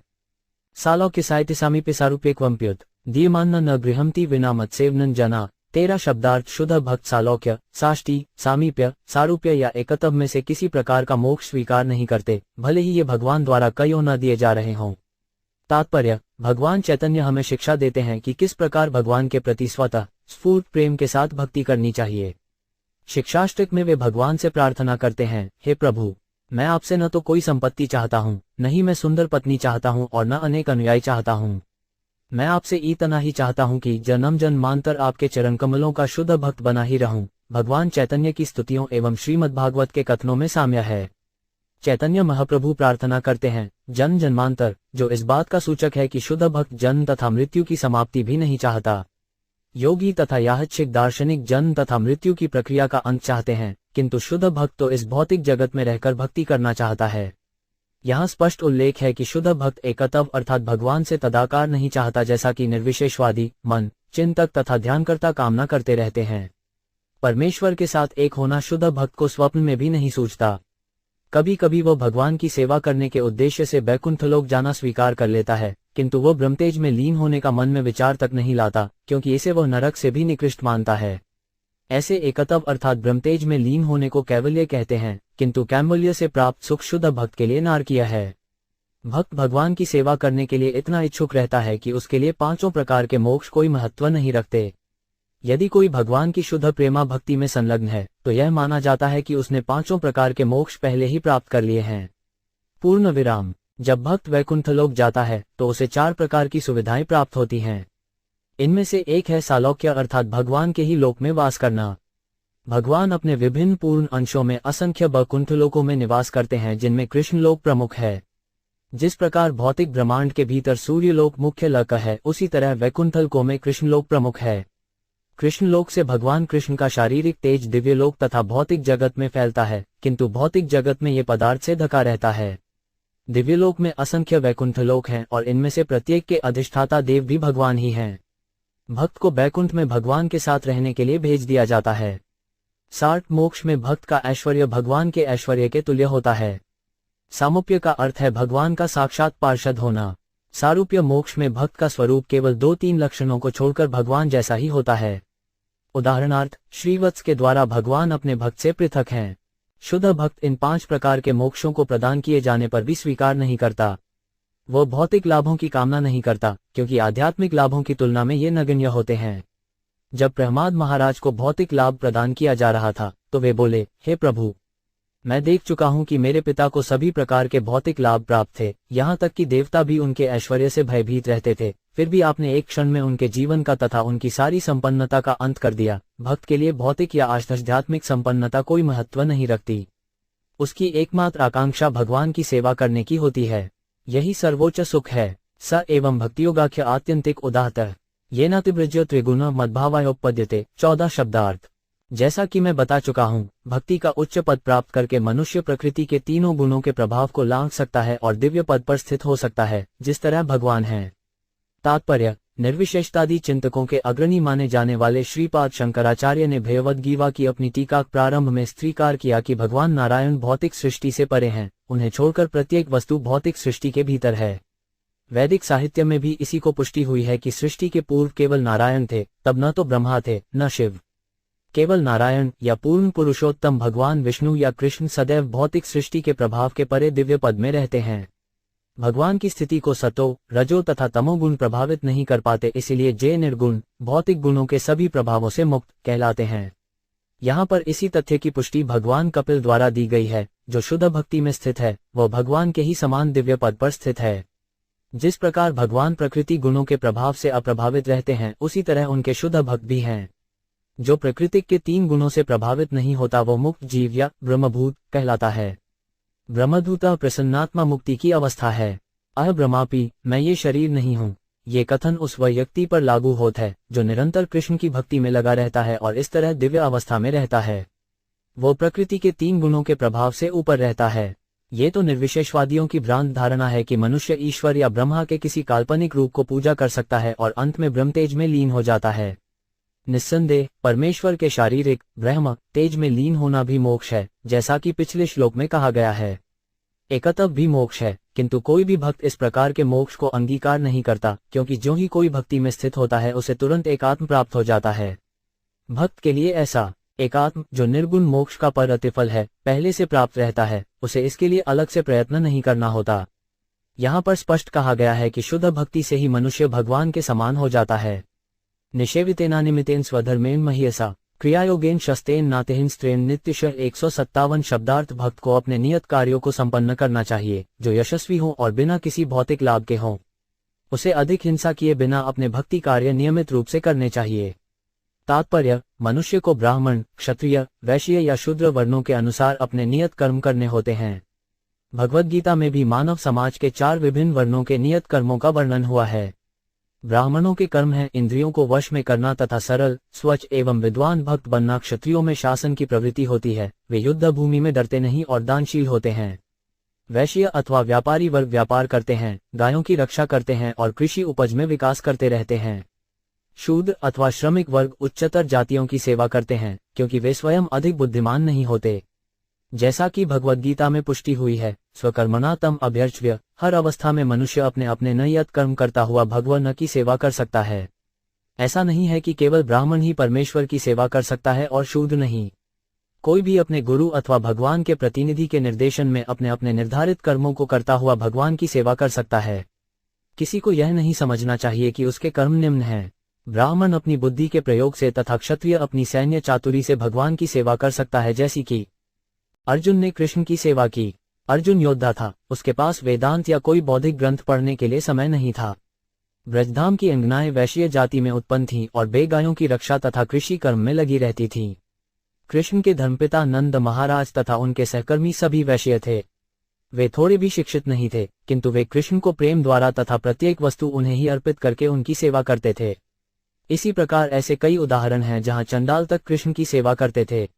सालोक्य साहित्य सामीप्य सारूप्यक्वम्प्युत दीयमान्न न गृहंती विना मत्सेवनन जना। 13 शब्दार्थ। शुद्ध भक्त सालोक्य, साष्टी, सामीप्य, सारूप्य या एकत्व में से किसी प्रकार का मोक्ष स्वीकार नहीं करते, भले ही ये भगवान द्वारा कईयों न दिए जा रहे हों। तात्पर्य, भगवान चैतन्य हमें शिक्षा देते हैं कि किस प्रकार भगवान के प्रति स्वतः स्फूर्त प्रेम के साथ भक्ति करनी चाहिए। शिक्षाष्टक में वे भगवान से प्रार्थना करते हैं, हे प्रभु, मैं आपसे न तो कोई संपत्ति चाहता हूँ, न ही मैं सुंदर पत्नी चाहता हूँ और न अनेक अनुयायी चाहता हूँ। मैं आपसे इतना ही चाहता हूँ कि जन्म जन्मांतर आपके चरण कमलों का शुद्ध भक्त बना ही रहूं। भगवान चैतन्य की स्तुतियों एवं श्रीमद् भागवत के कथनों में साम्य है। चैतन्य महाप्रभु प्रार्थना करते हैं जन्म जन्मांतर, जो इस बात का सूचक है कि शुद्ध भक्त जन्म तथा मृत्यु की समाप्ति भी नहीं चाहता। योगी तथा याहच्छिक दार्शनिक जन्म तथा मृत्यु की प्रक्रिया का अंत चाहते हैं, किंतु शुद्ध भक्त तो इस भौतिक जगत में रहकर भक्ति करना चाहता है। यहाँ स्पष्ट उल्लेख है कि शुद्ध भक्त एकत्व अर्थात भगवान से तदाकार नहीं चाहता, जैसा कि निर्विशेषवादी, मन चिंतक तथा ध्यानकर्ता कामना करते रहते हैं। परमेश्वर के साथ एक होना शुद्ध भक्त को स्वप्न में भी नहीं सूझता। कभी कभी वो भगवान की सेवा करने के उद्देश्य से बैकुंठलोक जाना स्वीकार कर लेता है, किंतु वो ब्रह्मतेज में लीन होने का मन में विचार तक नहीं लाता, क्योंकि इसे वह नरक से भी निकृष्ट मानता है। ऐसे एकत्व अर्थात ब्रह्मतेज में लीन होने को कैवल्य कहते हैं, किंतु कैवल्य से प्राप्त सुख शुद्ध भक्त के लिए नारकीय है। भक्त भगवान की सेवा करने के लिए इतना इच्छुक रहता है कि उसके लिए 5 प्रकार के मोक्ष कोई महत्व नहीं रखते। यदि कोई भगवान की शुद्ध प्रेमा भक्ति में संलग्न है तो यह माना जाता है कि उसने 5 प्रकार के मोक्ष पहले ही प्राप्त कर लिए हैं। पूर्ण विराम। जब भक्त वैकुंठलोक जाता है तो उसे 4 प्रकार की सुविधाएं प्राप्त होती हैं। इनमें से एक है सालोक्य अर्थात भगवान के ही लोक में वास करना। भगवान अपने विभिन्न पूर्ण अंशों में असंख्य वैकुंठलोकों में निवास करते हैं, जिनमें कृष्णलोक प्रमुख है। जिस प्रकार भौतिक ब्रह्मांड के भीतर सूर्यलोक मुख्य लोक है, उसी तरह वैकुंठलोकों में कृष्णलोक प्रमुख है। कृष्णलोक से भगवान कृष्ण का शारीरिक तेज दिव्यलोक तथा भौतिक जगत में फैलता है, किंतु भौतिक जगत में ये पदार्थ से ढका रहता है। दिव्यलोक में असंख्य वैकुंठलोक हैं और इनमें से प्रत्येक के अधिष्ठाता देव भी भगवान ही हैं। भक्त को बैकुंठ में भगवान के साथ रहने के लिए भेज दिया जाता है। 60 मोक्ष में भक्त का ऐश्वर्य भगवान के ऐश्वर्य के तुल्य होता है। सामीप्य का अर्थ है भगवान का साक्षात पार्षद होना। सारूप्य मोक्ष में भक्त का स्वरूप केवल 2-3 लक्षणों को छोड़कर भगवान जैसा ही होता है। उदाहरणार्थ, श्रीवत्स के द्वारा भगवान अपने भक्त से पृथक हैं। शुद्ध भक्त इन 5 प्रकार के मोक्षों को प्रदान किए जाने पर भी स्वीकार नहीं करता। वो भौतिक लाभों की कामना नहीं करता, क्योंकि आध्यात्मिक लाभों की तुलना में ये नगण्य होते हैं। जब प्रहलाद महाराज को भौतिक लाभ प्रदान किया जा रहा था, तो वे बोले, हे प्रभु, मैं देख चुका हूं कि मेरे पिता को सभी प्रकार के भौतिक लाभ प्राप्त थे, यहाँ तक कि देवता भी उनके ऐश्वर्य से भयभीत रहते थे, फिर भी आपने एक क्षण में उनके जीवन का तथा उनकी सारी संपन्नता का अंत कर दिया। भक्त के लिए भौतिक या आध्यात्मिक संपन्नता कोई महत्व नहीं रखती। उसकी एकमात्र आकांक्षा भगवान की सेवा करने की होती है। यही सर्वोच्च सुख है। स एवं भक्तियोगाख्य आत्यंतिक उदाहतः येन त्रिवृज्य त्रिगुण मद्भावायोपपद्यते। 14 शब्दार्थ। जैसा कि मैं बता चुका हूँ, भक्ति का उच्च पद प्राप्त करके मनुष्य प्रकृति के तीनों गुणों के प्रभाव को लांघ सकता है और दिव्य पद पर स्थित हो सकता है, जिस तरह भगवान हैं। तात्पर्य, निर्विशेषतादी चिंतकों के अग्रणी माने जाने वाले श्रीपाद शंकराचार्य ने भगवद्गीता की अपनी टीका प्रारंभ में स्वीकार किया कि भगवान नारायण भौतिक सृष्टि से परे हैं, उन्हें छोड़कर प्रत्येक वस्तु भौतिक सृष्टि के भीतर है। वैदिक साहित्य में भी इसी को पुष्टि हुई है कि सृष्टि के पूर्व केवल नारायण थे, तब न तो ब्रह्मा थे न शिव। केवल नारायण या पूर्ण पुरुषोत्तम भगवान विष्णु या कृष्ण सदैव भौतिक सृष्टि के प्रभाव के परे दिव्य पद में रहते हैं। भगवान की स्थिति को सतो, रजो तथा तमोगुण प्रभावित नहीं कर पाते, इसलिए जे निर्गुण भौतिक गुणों के सभी प्रभावों से मुक्त कहलाते हैं। यहाँ पर इसी तथ्य की पुष्टि भगवान कपिल द्वारा दी गई है। जो शुद्ध भक्ति में स्थित है, वह भगवान के ही समान दिव्य पद पर स्थित है। जिस प्रकार भगवान प्रकृति गुणों के प्रभाव से अप्रभावित रहते हैं, उसी तरह उनके शुद्ध भक्त भी हैं। जो प्रकृति के 3 गुणों से प्रभावित नहीं होता, वो मुक्त जीव या ब्रह्मभूत कहलाता है। ब्रह्मभूता प्रसन्नात्मा मुक्ति की अवस्था है। ब्रह्मापि, मैं ये शरीर नहीं हूँ, ये कथन उस व्यक्ति पर लागू होता है जो निरंतर कृष्ण की भक्ति में लगा रहता है और इस तरह दिव्य अवस्था में रहता है। वो प्रकृति के 3 गुणों के प्रभाव से ऊपर रहता है। ये तो निर्विशेषवादियों की भ्रांत धारणा है कि मनुष्य ईश्वर या ब्रह्मा के किसी काल्पनिक रूप को पूजा कर सकता है और अंत में ब्रह्मतेज में लीन हो जाता है। निस्संदेह परमेश्वर के शारीरिक ब्रह्म तेज में लीन होना भी मोक्ष है, जैसा कि पिछले श्लोक में कहा गया है। एकतव भी मोक्ष है, किंतु कोई भी भक्त इस प्रकार के मोक्ष को अंगीकार नहीं करता, क्योंकि जो ही कोई भक्ति में स्थित होता है उसे तुरंत एकात्म प्राप्त हो जाता है। भक्त के लिए ऐसा एकात्म, जो निर्गुण मोक्ष का प्रतिफल है, पहले से प्राप्त रहता है। उसे इसके लिए अलग से प्रयत्न नहीं करना होता। यहाँ पर स्पष्ट कहा गया है कि शुद्ध भक्ति से ही मनुष्य भगवान के समान हो जाता है। निषेवितेना निमितेन स्वधर्मेण मह्यसा क्रियायोगेन शस्तेन नातेहिन स्त्रेन नित्यश। 157 शब्दार्थ। भक्त को अपने नियत कार्यों को संपन्न करना चाहिए, जो यशस्वी हों और बिना किसी भौतिक लाभ के हों। उसे अधिक हिंसा किए बिना अपने भक्ति कार्य नियमित रूप से करने चाहिए। तात्पर्य, मनुष्य को ब्राह्मण, क्षत्रिय, वैश्य या शूद्र वर्णों के अनुसार अपने नियत कर्म करने होते हैं। भगवद्गीता में भी मानव समाज के 4 विभिन्न वर्णों के नियत कर्मों का वर्णन हुआ है। ब्राह्मणों के कर्म हैं इंद्रियों को वश में करना तथा सरल, स्वच्छ एवं विद्वान भक्त बनना। क्षत्रियों में शासन की प्रवृत्ति होती है, वे युद्ध भूमि में डरते नहीं और दानशील होते हैं। वैश्य अथवा व्यापारी वर्ग व्यापार करते हैं, गायों की रक्षा करते हैं और कृषि उपज में विकास करते रहते हैं। शूद्र अथवा श्रमिक वर्ग उच्चतर जातियों की सेवा करते हैं, क्योंकि वे स्वयं अधिक बुद्धिमान नहीं होते। जैसा कि भगवद्गीता में पुष्टि हुई है, स्वकर्मणा तम अभ्यर्च्य। हर अवस्था में मनुष्य अपने अपने नियत कर्म करता हुआ भगवान की सेवा कर सकता है। ऐसा नहीं है कि केवल ब्राह्मण ही परमेश्वर की सेवा कर सकता है और शूद्र नहीं। कोई भी अपने गुरु अथवा भगवान के प्रतिनिधि के निर्देशन में अपने अपने निर्धारित कर्मों को करता हुआ भगवान की सेवा कर सकता है। किसी को यह नहीं समझना चाहिए कि उसके कर्म निम्न हैं। ब्राह्मण अपनी बुद्धि के प्रयोग से तथा क्षत्रिय अपनी सैन्य चातुरी से भगवान की सेवा कर सकता है, जैसी कि अर्जुन ने कृष्ण की सेवा की। अर्जुन योद्धा था, उसके पास वेदांत या कोई बौद्धिक ग्रंथ पढ़ने के लिए समय नहीं था। ब्रजधाम की अंगनाएं वैश्य जाति में उत्पन्न थीं और बेगायों की रक्षा तथा कृषि कर्म में लगी रहती थीं। कृष्ण के धर्मपिता नंद महाराज तथा उनके सहकर्मी सभी वैश्य थे। वे थोड़े भी शिक्षित नहीं थे, किंतु वे कृष्ण को प्रेम द्वारा तथा प्रत्येक वस्तु उन्हें ही अर्पित करके उनकी सेवा करते थे। इसी प्रकार ऐसे कई उदाहरण हैं जहां चंडाल तक कृष्ण की सेवा करते थे।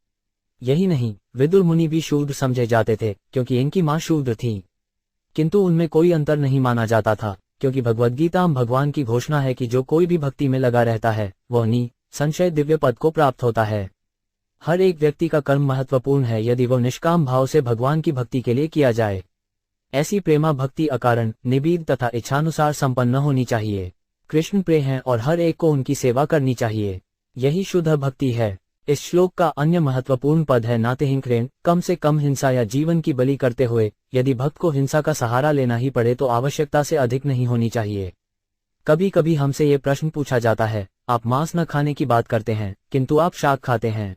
यही नहीं, विदुर मुनि भी शूद्र समझे जाते थे, क्योंकि इनकी मां शूद्र थी। किंतु उनमें कोई अंतर नहीं माना जाता था, क्योंकि भगवद्गीता में भगवान की घोषणा है कि जो कोई भी भक्ति में लगा रहता है, वह संशय दिव्य पद को प्राप्त होता है। हर एक व्यक्ति का कर्म महत्वपूर्ण है यदि वह निष्काम भाव से भगवान की भक्ति के लिए किया जाए। ऐसी प्रेमा भक्ति अकारण, निबीध तथा इच्छानुसार संपन्न होनी चाहिए। कृष्ण प्रिय हैं और हर एक को उनकी सेवा करनी चाहिए। यही शुद्ध भक्ति है। इस श्लोक का अन्य महत्वपूर्ण पद है नातिहिंक्रेण, कम से कम हिंसा या जीवन की बलि करते हुए। यदि भक्त को हिंसा का सहारा लेना ही पड़े तो आवश्यकता से अधिक नहीं होनी चाहिए। कभी कभी हमसे ये प्रश्न पूछा जाता है, आप मांस न खाने की बात करते हैं किंतु आप शाक खाते हैं,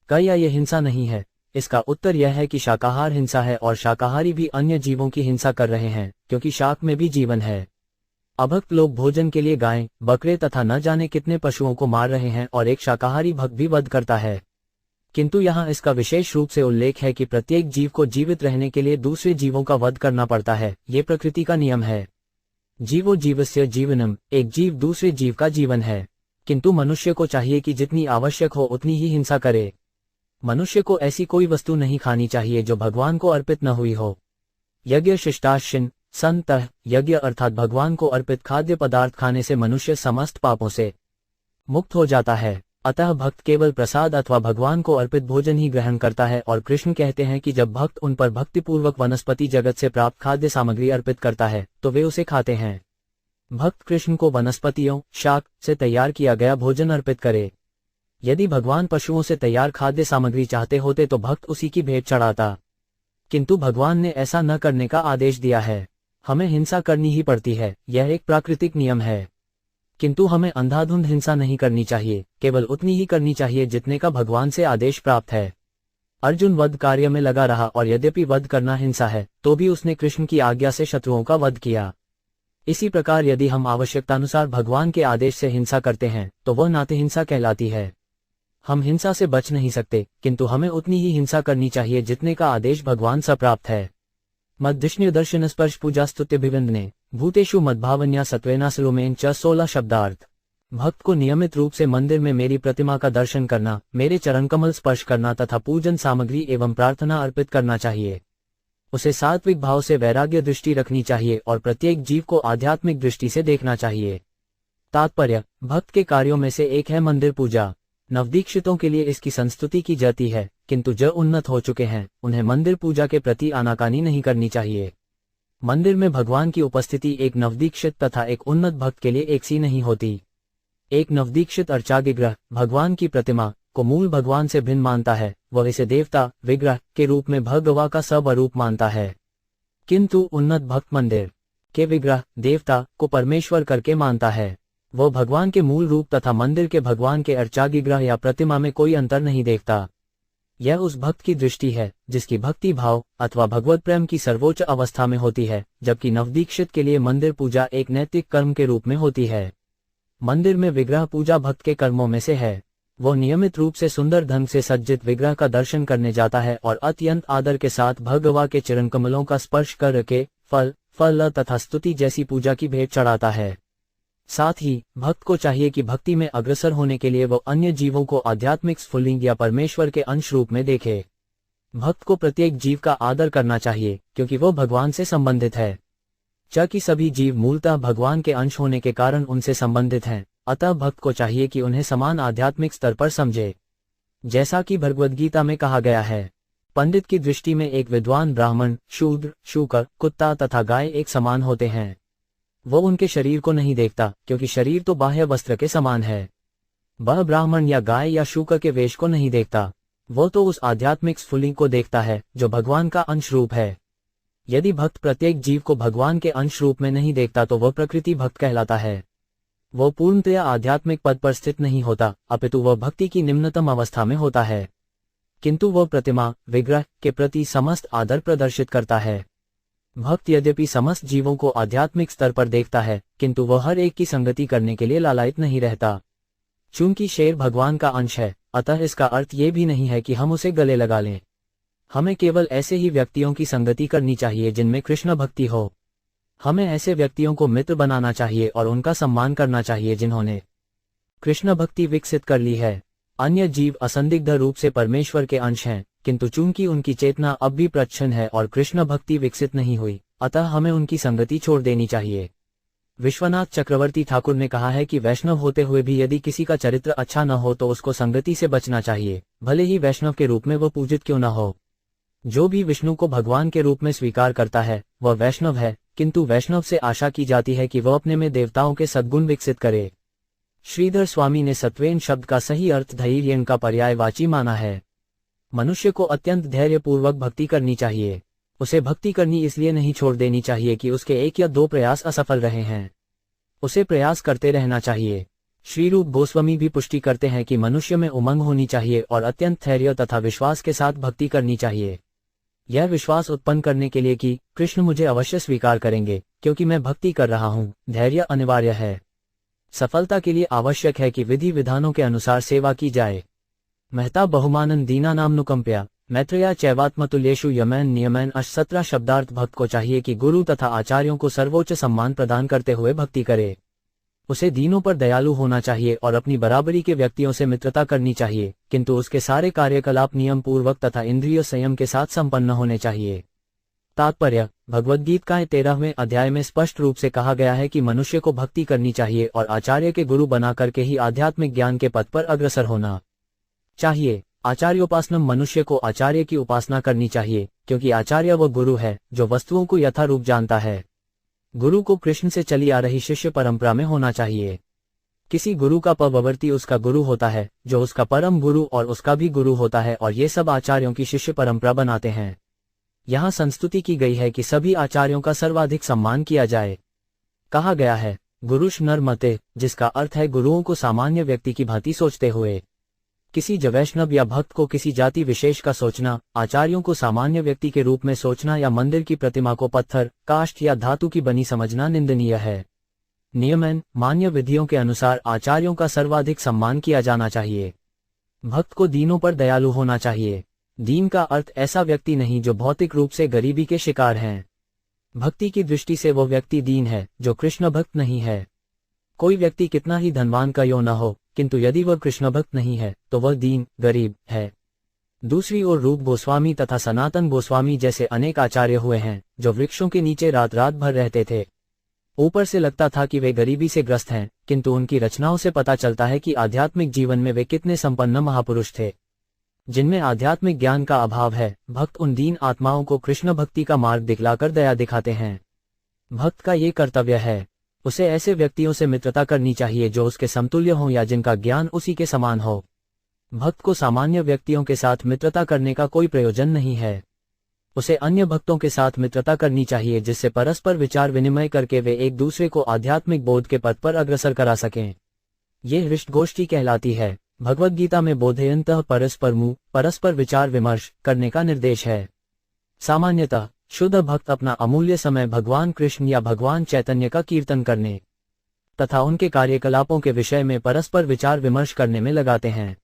क्या ये हिंसा नहीं है? इसका उत्तर यह है कि शाकाहार हिंसा है और शाकाहारी भी अन्य जीवों की हिंसा कर रहे हैं, क्योंकि शाक में भी जीवन है। अभक्त लोग भोजन के लिए गाय, बकरे तथा न जाने कितने पशुओं को मार रहे हैं और एक शाकाहारी भक्त भी वध करता है। किंतु यहाँ इसका विशेष रूप से उल्लेख है कि प्रत्येक जीव को जीवित रहने के लिए दूसरे जीवों का वध करना पड़ता है। ये प्रकृति का नियम है। जीवो जीवस्य जीवनम, एक जीव दूसरे जीव का जीवन है। किंतु मनुष्य को चाहिए कि जितनी आवश्यक हो उतनी ही हिंसा करे। मनुष्य को ऐसी कोई वस्तु नहीं खानी चाहिए जो भगवान को अर्पित न हुई हो। यज्ञ शिष्टाश्चिन संतः, यज्ञ अर्थात भगवान को अर्पित खाद्य पदार्थ खाने से मनुष्य समस्त पापों से मुक्त हो जाता है। अतः भक्त केवल प्रसाद अथवा भगवान को अर्पित भोजन ही ग्रहण करता है और कृष्ण कहते हैं कि जब भक्त उन पर भक्तिपूर्वक वनस्पति जगत से प्राप्त खाद्य सामग्री अर्पित करता है तो वे उसे खाते हैं। भक्त कृष्ण को वनस्पतियों, शाक से तैयार किया गया भोजन अर्पित करे। यदि भगवान पशुओं से तैयार खाद्य सामग्री चाहते होते तो भक्त उसी की भेंट चढ़ाता, किंतु भगवान ने ऐसा न करने का आदेश दिया है। हमें हिंसा करनी ही पड़ती है, यह एक प्राकृतिक नियम है। किंतु हमें अंधाधुंध हिंसा नहीं करनी चाहिए, केवल उतनी ही करनी चाहिए जितने का भगवान से आदेश प्राप्त है। अर्जुन वध कार्य में लगा रहा और यद्यपि वध करना हिंसा है तो भी उसने कृष्ण की आज्ञा से शत्रुओं का वध किया। इसी प्रकार यदि हम आवश्यकतानुसार भगवान के आदेश से हिंसा करते हैं तो वह नातिहिंसा कहलाती है। हम हिंसा से बच नहीं सकते, किंतु हमें उतनी ही हिंसा करनी चाहिए जितने का आदेश भगवान से प्राप्त है। मद्विष्णु दर्शन स्पर्श पूजा स्तुत्यभिवंदने भूतेषु मद्भावन्या सत्वेना सुरुमेन च 16 शब्दार्थ। भक्त को नियमित रूप से मंदिर में मेरी प्रतिमा का दर्शन करना, मेरे चरण कमल स्पर्श करना तथा पूजन सामग्री एवं प्रार्थना अर्पित करना चाहिए। उसे सात्विक भाव से वैराग्य दृष्टि रखनी चाहिए और प्रत्येक जीव को आध्यात्मिक दृष्टि से देखना चाहिए। तात्पर्य, भक्त के कार्यों में से एक है मंदिर पूजा। नवदीक्षितों के लिए इसकी संस्तुति की जाती है, किंतु जो उन्नत हो चुके हैं उन्हें मंदिर पूजा के प्रति आनाकानी नहीं करनी चाहिए। मंदिर में भगवान की उपस्थिति एक नवदीक्षित तथा एक उन्नत भक्त के लिए एक सी नहीं होती। एक नवदीक्षित अर्चाग्रह भगवान की प्रतिमा को मूल भगवान से भिन्न मानता है, वह इसे देवता विग्रह के रूप में भगवा का स्वरूप मानता है। किंतु उन्नत भक्त मंदिर के विग्रह देवता को परमेश्वर करके मानता है। वह भगवान के मूल रूप तथा मंदिर के भगवान के अर्चाग्रह या प्रतिमा में कोई अंतर नहीं देखता। यह उस भक्त की दृष्टि है जिसकी भक्ति भाव अथवा भगवत प्रेम की सर्वोच्च अवस्था में होती है, जबकि नवदीक्षित के लिए मंदिर पूजा एक नैतिक कर्म के रूप में होती है। मंदिर में विग्रह पूजा भक्त के कर्मों में से है। वो नियमित रूप से सुंदर ढंग से सज्जित विग्रह का दर्शन करने जाता है और अत्यंत आदर के साथ भगवा के चरण कमलों का स्पर्श करके फल तथा स्तुति जैसी पूजा की भेंट चढ़ाता है। साथ ही भक्त को चाहिए कि भक्ति में अग्रसर होने के लिए वो अन्य जीवों को आध्यात्मिक स्फुल्लिंग या परमेश्वर के अंश रूप में देखे। भक्त को प्रत्येक जीव का आदर करना चाहिए क्योंकि वो भगवान से संबंधित है। कि सभी जीव मूलतः भगवान के अंश होने के कारण उनसे संबंधित हैं, अतः भक्त को चाहिए कि उन्हें समान आध्यात्मिक स्तर पर समझे। जैसा कि भगवद गीता में कहा गया है, पंडित की दृष्टि में एक विद्वान ब्राह्मण, शूद्र, शूकर, कुत्ता तथा गाय एक समान होते हैं। वो उनके शरीर को नहीं देखता क्योंकि शरीर तो बाह्य वस्त्र के समान है। वह ब्राह्मण या गाय या शूकर के वेश को नहीं देखता, वो तो उस आध्यात्मिक स्फुलिंग को देखता है जो भगवान का अंश रूप है। यदि भक्त प्रत्येक जीव को भगवान के अंश रूप में नहीं देखता तो वह प्रकृति भक्त कहलाता है। वो पूर्णतया आध्यात्मिक पद पर स्थित नहीं होता, अपितु वह भक्ति की निम्नतम अवस्था में होता है। किंतु वह प्रतिमा विग्रह के प्रति समस्त आदर प्रदर्शित करता है। भक्त यद्यपि समस्त जीवों को आध्यात्मिक स्तर पर देखता है, किंतु वह हर एक की संगति करने के लिए लालायित नहीं रहता। चूंकि शेर भगवान का अंश है, अतः इसका अर्थ ये भी नहीं है कि हम उसे गले लगा लें। हमें केवल ऐसे ही व्यक्तियों की संगति करनी चाहिए जिनमें कृष्ण भक्ति हो। हमें ऐसे व्यक्तियों को मित्र बनाना चाहिए और उनका सम्मान करना चाहिए जिन्होंने कृष्ण भक्ति विकसित कर ली है। अन्य जीव असंदिग्ध रूप से परमेश्वर के अंश हैं, किंतु चूंकि उनकी चेतना अब भी प्रच्छन्न है और कृष्ण भक्ति विकसित नहीं हुई, अतः हमें उनकी संगति छोड़ देनी चाहिए। विश्वनाथ चक्रवर्ती ठाकुर ने कहा है कि वैष्णव होते हुए भी यदि किसी का चरित्र अच्छा न हो तो उसको संगति से बचना चाहिए, भले ही वैष्णव के रूप में वह पूजित क्यों न हो। जो भी विष्णु को भगवान के रूप में स्वीकार करता है वह वैष्णव है, किंतु वैष्णव से आशा की जाती है कि वह अपने में देवताओं के सद्गुण विकसित करे। श्रीधर स्वामी ने सत्वेन शब्द का सही अर्थ धैर्यन का पर्यायवाची माना है। मनुष्य को अत्यंत धैर्यपूर्वक भक्ति करनी चाहिए। उसे भक्ति करनी इसलिए नहीं छोड़ देनी चाहिए कि उसके 1 या 2 प्रयास असफल रहे हैं। उसे प्रयास करते रहना चाहिए। श्री रूप गोस्वामी भी पुष्टि करते हैं कि मनुष्य में उमंग होनी चाहिए और अत्यंत धैर्य तथा विश्वास के साथ भक्ति करनी चाहिए। यह विश्वास उत्पन्न करने के लिए कि कृष्ण मुझे अवश्य स्वीकार करेंगे क्योंकि मैं भक्ति कर रहा हूँ, धैर्य अनिवार्य है। सफलता के लिए आवश्यक है कि विधि विधानों के अनुसार सेवा की जाए। महता बहुमानन दीना नामनुकंप्या मैत्रेया चैवात्मतुल्येषु यमैन नियमैन 17 शब्दार्थ। भक्त को चाहिए कि गुरु तथा आचार्यों को सर्वोच्च सम्मान प्रदान करते हुए भक्ति करे। उसे दीनों पर दयालु होना चाहिए और अपनी बराबरी के व्यक्तियों से मित्रता करनी चाहिए, किंतु उसके सारे कार्यकलाप नियम पूर्वक तथा इंद्रिय संयम के साथ संपन्न होने चाहिए। तात्पर्य: भगवद्गीता के 13वें अध्याय में स्पष्ट रूप से कहा गया है कि मनुष्य को भक्ति करनी चाहिए और आचार्य के गुरु बना करके ही आध्यात्मिक ज्ञान के पथ पर अग्रसर होना चाहिए। आचार्योपासनम मनुष्य को आचार्य की उपासना करनी चाहिए, क्योंकि आचार्य वह गुरु है जो वस्तुओं को यथारूप जानता है। गुरु को कृष्ण से चली आ रही शिष्य परंपरा में होना चाहिए। किसी गुरु का पवर्ती उसका गुरु होता है, जो उसका परम गुरु और उसका भी गुरु होता है, और ये सब आचार्यों की शिष्य परंपरा बनाते हैं। यहाँ संस्तुति की गई है कि सभी आचार्यों का सर्वाधिक सम्मान किया जाए। कहा गया है गुरुश नर मते, जिसका अर्थ है गुरुओं को सामान्य व्यक्ति की भांति सोचते हुए। किसी वैष्णव या भक्त को किसी जाति विशेष का सोचना, आचार्यों को सामान्य व्यक्ति के रूप में सोचना या मंदिर की प्रतिमा को पत्थर, काष्ठ या धातु की बनी समझना निंदनीय है। नियमन मान्य विधियों के अनुसार आचार्यों का सर्वाधिक सम्मान किया जाना चाहिए। भक्त को दीनों पर दयालु होना चाहिए। दीन का अर्थ ऐसा व्यक्ति नहीं जो भौतिक रूप से गरीबी के शिकार हैं। भक्ति की दृष्टि से वो व्यक्ति दीन है जो कृष्ण भक्त नहीं है। कोई व्यक्ति कितना ही धनवान का क्यों न हो, किंतु यदि वह कृष्ण भक्त नहीं है तो वह दीन, गरीब है। दूसरी ओर रूप गोस्वामी तथा सनातन गोस्वामी जैसे अनेक आचार्य हुए हैं जो वृक्षों के नीचे रात रात भर रहते थे। ऊपर से लगता था कि वे गरीबी से ग्रस्त हैं, किंतु उनकी रचनाओं से पता चलता है कि आध्यात्मिक जीवन में वे कितने संपन्न महापुरुष थे। जिनमें आध्यात्मिक ज्ञान का अभाव है, भक्त उन दीन आत्माओं को कृष्ण भक्ति का मार्ग दिखलाकर दया दिखाते हैं। भक्त का ये कर्तव्य है, उसे ऐसे व्यक्तियों से मित्रता करनी चाहिए जो उसके समतुल्य हों या जिनका ज्ञान उसी के समान हो। भक्त को सामान्य व्यक्तियों के साथ मित्रता करने का कोई प्रयोजन नहीं है। उसे अन्य भक्तों के साथ मित्रता करनी चाहिए जिससे परस्पर विचार विनिमय करके वे एक दूसरे को आध्यात्मिक बोध के पथ पर अग्रसर करा सकें। ये हृष्टगोष्ठी कहलाती है। भगवद्गीता में बोधयन्तः परस्पर विचार विमर्श करने का निर्देश है। सामान्यतः शुद्ध भक्त अपना अमूल्य समय भगवान कृष्ण या भगवान चैतन्य का कीर्तन करने तथा उनके कार्यकलापों के विषय में परस्पर विचार विमर्श करने में लगाते हैं।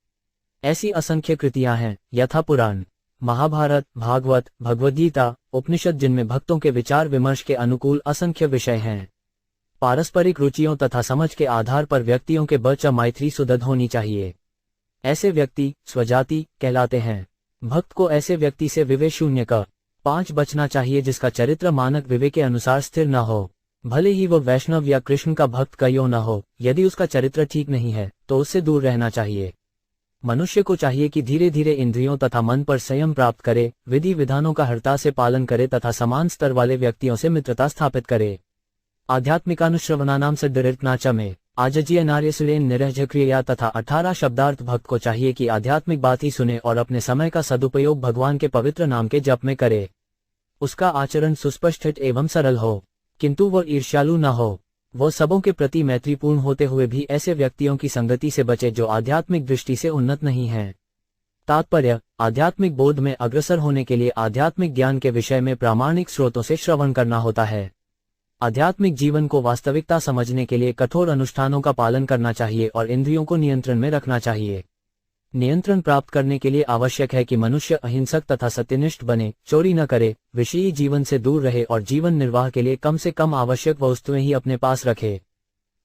ऐसी असंख्य कृतियां हैं, यथा पुराण, महाभारत, भागवत, भगवद्गीता, उपनिषद, जिनमें भक्तों के विचार विमर्श के अनुकूल असंख्य विषय हैं। पारस्परिक रुचियों तथा समझ के आधार पर व्यक्तियों के बीच मैत्री सुदृढ़ होनी चाहिए। ऐसे व्यक्ति स्वजाति कहलाते हैं। भक्त को ऐसे व्यक्ति से विवेक शून्य का 5 बचना चाहिए जिसका चरित्र मानक विवेक के अनुसार स्थिर न हो। भले ही वो वैष्णव या कृष्ण का भक्त क्यों न हो, यदि उसका चरित्र ठीक नहीं है तो उससे दूर रहना चाहिए। मनुष्य को चाहिए कि धीरे धीरे इंद्रियों तथा मन पर संयम प्राप्त करे, विधि विधानों का हरता से पालन करे तथा समान स्तर वाले व्यक्तियों से मित्रता स्थापित करे। आध्यात्मिकानुश्रवणानाम सिद्धिर्ना च में आजजीय नार्यसुलेन निरह क्रिया तथा 18 शब्दार्थ। भक्त को चाहिए कि आध्यात्मिक बात ही सुने और अपने समय का सदुपयोग भगवान के पवित्र नाम के जप में करे। उसका आचरण सुस्पष्ट एवं सरल हो, किंतु वह ईर्ष्यालु न हो। वो सबों के प्रति मैत्रीपूर्ण होते हुए भी ऐसे व्यक्तियों की संगति से बचे जो आध्यात्मिक दृष्टि से उन्नत नहीं हैं। तात्पर्य: आध्यात्मिक बोध में अग्रसर होने के लिए आध्यात्मिक ज्ञान के विषय में प्रामाणिक स्रोतों से श्रवण करना होता है। आध्यात्मिक जीवन को वास्तविकता समझने के लिए कठोर अनुष्ठानों का पालन करना चाहिए और इंद्रियों को नियंत्रण में रखना चाहिए। नियंत्रण प्राप्त करने के लिए आवश्यक है कि मनुष्य अहिंसक तथा सत्यनिष्ठ बने, चोरी न करे, विषयी जीवन से दूर रहे और जीवन निर्वाह के लिए कम से कम आवश्यक वस्तुएं ही अपने पास रखे।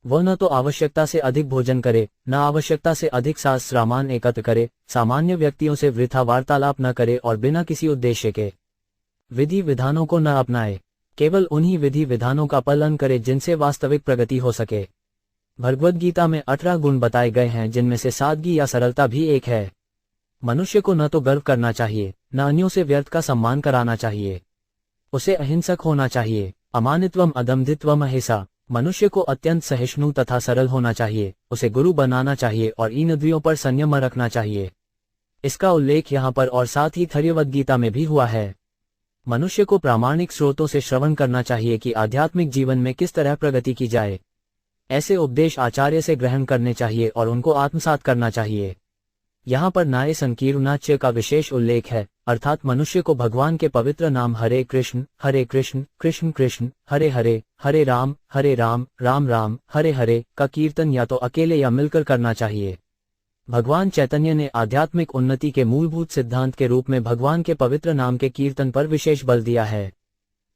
वह न तो आवश्यकता से अधिक भोजन करे, न आवश्यकता से अधिक शास्त्र सामान एकत्र करे, सामान्य व्यक्तियों से वृथा वार्तालाप न करे और बिना किसी उद्देश्य के विधि विधानों को न अपनाए। केवल उन्हीं विधि विधानों का पालन करे जिनसे वास्तविक प्रगति हो सके। भगवद गीता में 18 गुण बताए गए हैं, जिनमें से सादगी या सरलता भी एक है। मनुष्य को न तो गर्व करना चाहिए, न अन्यों से व्यर्थ का सम्मान कराना चाहिए। उसे अहिंसक होना चाहिए। अमानित्वम अदम्भित्वम अहिंसा। मनुष्य को अत्यंत सहिष्णु तथा सरल होना चाहिए। उसे गुरु बनाना चाहिए और इंद्रियों पर संयम रखना चाहिए। इसका उल्लेख यहाँ पर और साथ ही थर्यवद गीता में भी हुआ है। मनुष्य को प्रामाणिक स्रोतों से श्रवण करना चाहिए कि आध्यात्मिक जीवन में किस तरह प्रगति की जाए। ऐसे उपदेश आचार्य से ग्रहण करने चाहिए और उनको आत्मसात करना चाहिए। यहाँ पर न्याय संकीर्णाच्य का विशेष उल्लेख है, अर्थात मनुष्य को भगवान के पवित्र नाम हरे कृष्ण कृष्ण कृष्ण हरे हरे, हरे राम राम राम हरे हरे का कीर्तन या तो अकेले या मिलकर करना चाहिए। भगवान चैतन्य ने आध्यात्मिक उन्नति के मूलभूत सिद्धांत के रूप में भगवान के पवित्र नाम के कीर्तन पर विशेष बल दिया है।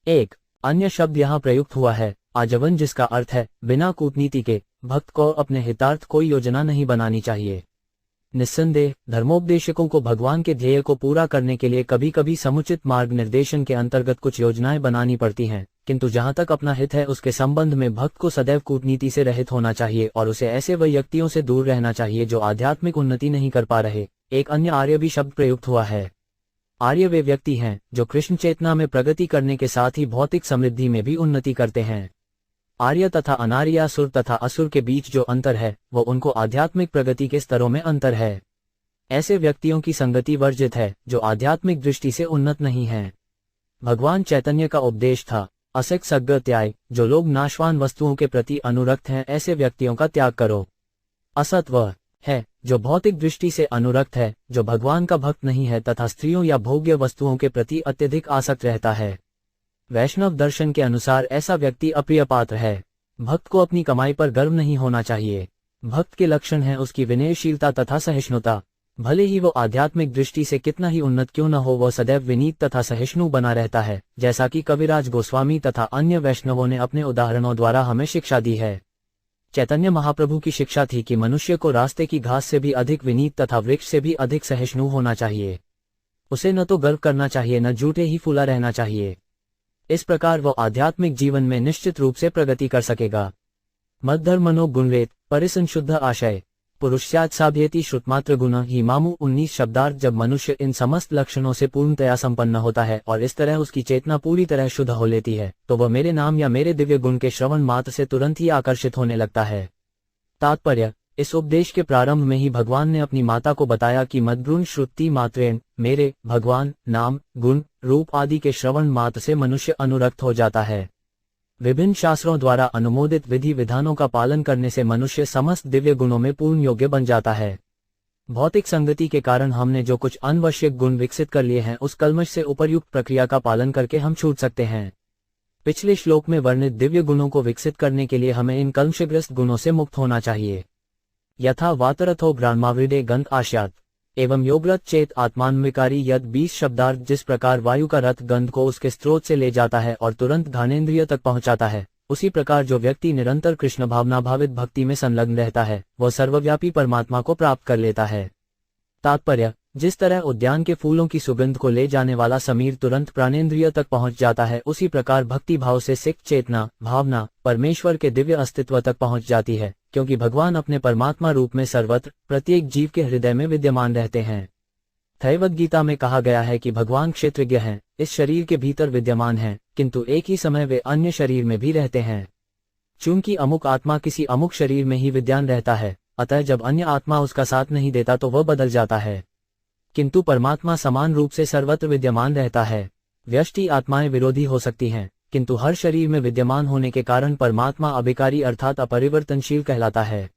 एक अन्य शब्द यहाँ प्रयुक्त हुआ है, आजवन, जिसका अर्थ है बिना कूटनीति के। भक्त को अपने हितार्थ कोई योजना नहीं बनानी चाहिए। निस्संदेह धर्मोपदेशकों को भगवान के ध्येय को पूरा करने के लिए कभी कभी समुचित मार्ग निर्देशन के अंतर्गत कुछ योजनाएं बनानी पड़ती हैं, किंतु जहां तक अपना हित है उसके संबंध में भक्त को सदैव कूटनीति से रहित होना चाहिए और उसे ऐसे व्यक्तियों से दूर रहना चाहिए जो आध्यात्मिक उन्नति नहीं कर पा रहे। एक अन्य आर्य भी शब्द प्रयुक्त हुआ है। आर्य वे व्यक्ति हैं जो कृष्ण चेतना में प्रगति करने के साथ ही भौतिक समृद्धि में भी उन्नति करते हैं। आर्य तथा अनार्य, असुर तथा असुर के बीच जो अंतर है वो उनको आध्यात्मिक प्रगति के स्तरों में अंतर है। ऐसे व्यक्तियों की संगति वर्जित है जो आध्यात्मिक दृष्टि से उन्नत नहीं है। भगवान चैतन्य का उपदेश था असक्त सग्ग त्याग। जो लोग नाशवान वस्तुओं के प्रति अनुरक्त हैं, ऐसे व्यक्तियों का त्याग करो। असत वह है जो भौतिक दृष्टि से अनुरक्त है, जो भगवान का भक्त नहीं है तथा स्त्रियों या भोग्य वस्तुओं के प्रति अत्यधिक आसक्त रहता है। वैष्णव दर्शन के अनुसार ऐसा व्यक्ति अप्रिय पात्र है। भक्त को अपनी कमाई पर गर्व नहीं होना चाहिए। भक्त के लक्षण है उसकी विनयशीलता तथा सहिष्णुता। भले ही वो आध्यात्मिक दृष्टि से कितना ही उन्नत क्यों न हो, वह सदैव विनीत तथा सहिष्णु बना रहता है, जैसा कि कविराज गोस्वामी तथा अन्य वैष्णवों ने अपने उदाहरणों द्वारा हमें शिक्षा दी है। चैतन्य महाप्रभु की शिक्षा थी कि मनुष्य को रास्ते की घास से भी अधिक विनीत तथा वृक्ष से भी अधिक सहिष्णु होना चाहिए। उसे न तो गर्व करना चाहिए, न झूठे ही फूला रहना चाहिए। इस प्रकार वो आध्यात्मिक जीवन में निश्चित रूप से प्रगति कर सकेगा। मद्धर्मनो गुणवेद परिसंशुद्ध आशय पुरुष्यात् साभ्येति श्रुतमात्र गुण ही मामू 19 शब्दार्थ। जब मनुष्य इन समस्त लक्षणों से पूर्णतया संपन्न होता है और इस तरह उसकी चेतना पूरी तरह शुद्ध हो लेती है, तो वह मेरे नाम या मेरे दिव्य गुण के श्रवण मात्र से तुरंत ही आकर्षित होने लगता है। तात्पर्य, इस उपदेश के प्रारंभ में ही भगवान ने अपनी माता को बताया कि मद्गुण श्रुति मात्रेण, मेरे भगवान नाम, गुण, रूप आदि के श्रवण मात्र से मनुष्य अनुरक्त हो जाता है। विभिन्न शास्त्रों द्वारा अनुमोदित विधि विधानों का पालन करने से मनुष्य समस्त दिव्य गुणों में पूर्ण योग्य बन जाता है। भौतिक संगति के कारण हमने जो कुछ अनावश्यक गुण विकसित कर लिए हैं, उस कल्मश से उपर्युक्त प्रक्रिया का पालन करके हम छूट सकते हैं। पिछले श्लोक में वर्णित दिव्य गुणों को विकसित करने के लिए हमें इन कल्मशग्रस्त गुणों से मुक्त होना चाहिए। यथा वातरथो ग्रामावृदे गंध आश्यात एवं योगरत चेत आत्मान्विकारी यद 20 शब्दार्थ। जिस प्रकार वायु का रथ गंध को उसके स्रोत से ले जाता है और तुरंत घानेन्द्रिय तक पहुंचाता है, उसी प्रकार जो व्यक्ति निरंतर कृष्ण भावना भावित भक्ति में संलग्न रहता है, वह सर्वव्यापी परमात्मा को प्राप्त कर लेता है। तात्पर्य, जिस तरह उद्यान के फूलों की सुगंध को ले जाने वाला समीर तुरंत प्राणेन्द्रिय तक पहुंच जाता है, उसी प्रकार भक्ति भाव से सिक्त चेतना भावना परमेश्वर के दिव्य अस्तित्व तक पहुंच जाती है, क्योंकि भगवान अपने परमात्मा रूप में सर्वत्र प्रत्येक जीव के हृदय में विद्यमान रहते हैं। थैवद गीता में कहा गया है कि भगवान क्षेत्रज्ञ हैं, इस शरीर के भीतर विद्यमान हैं, किंतु एक ही समय वे अन्य शरीर में भी रहते हैं। चूंकि अमुक आत्मा किसी अमुक शरीर में ही विद्यमान रहता है, अतः जब अन्य आत्मा उसका साथ नहीं देता तो वह बदल जाता है, किंतु परमात्मा समान रूप से सर्वत्र विद्यमान रहता है। व्यष्टि आत्माएं विरोधी हो सकती हैं, किंतु हर शरीर में विद्यमान होने के कारण परमात्मा अभिकारी अर्थात अपरिवर्तनशील कहलाता है।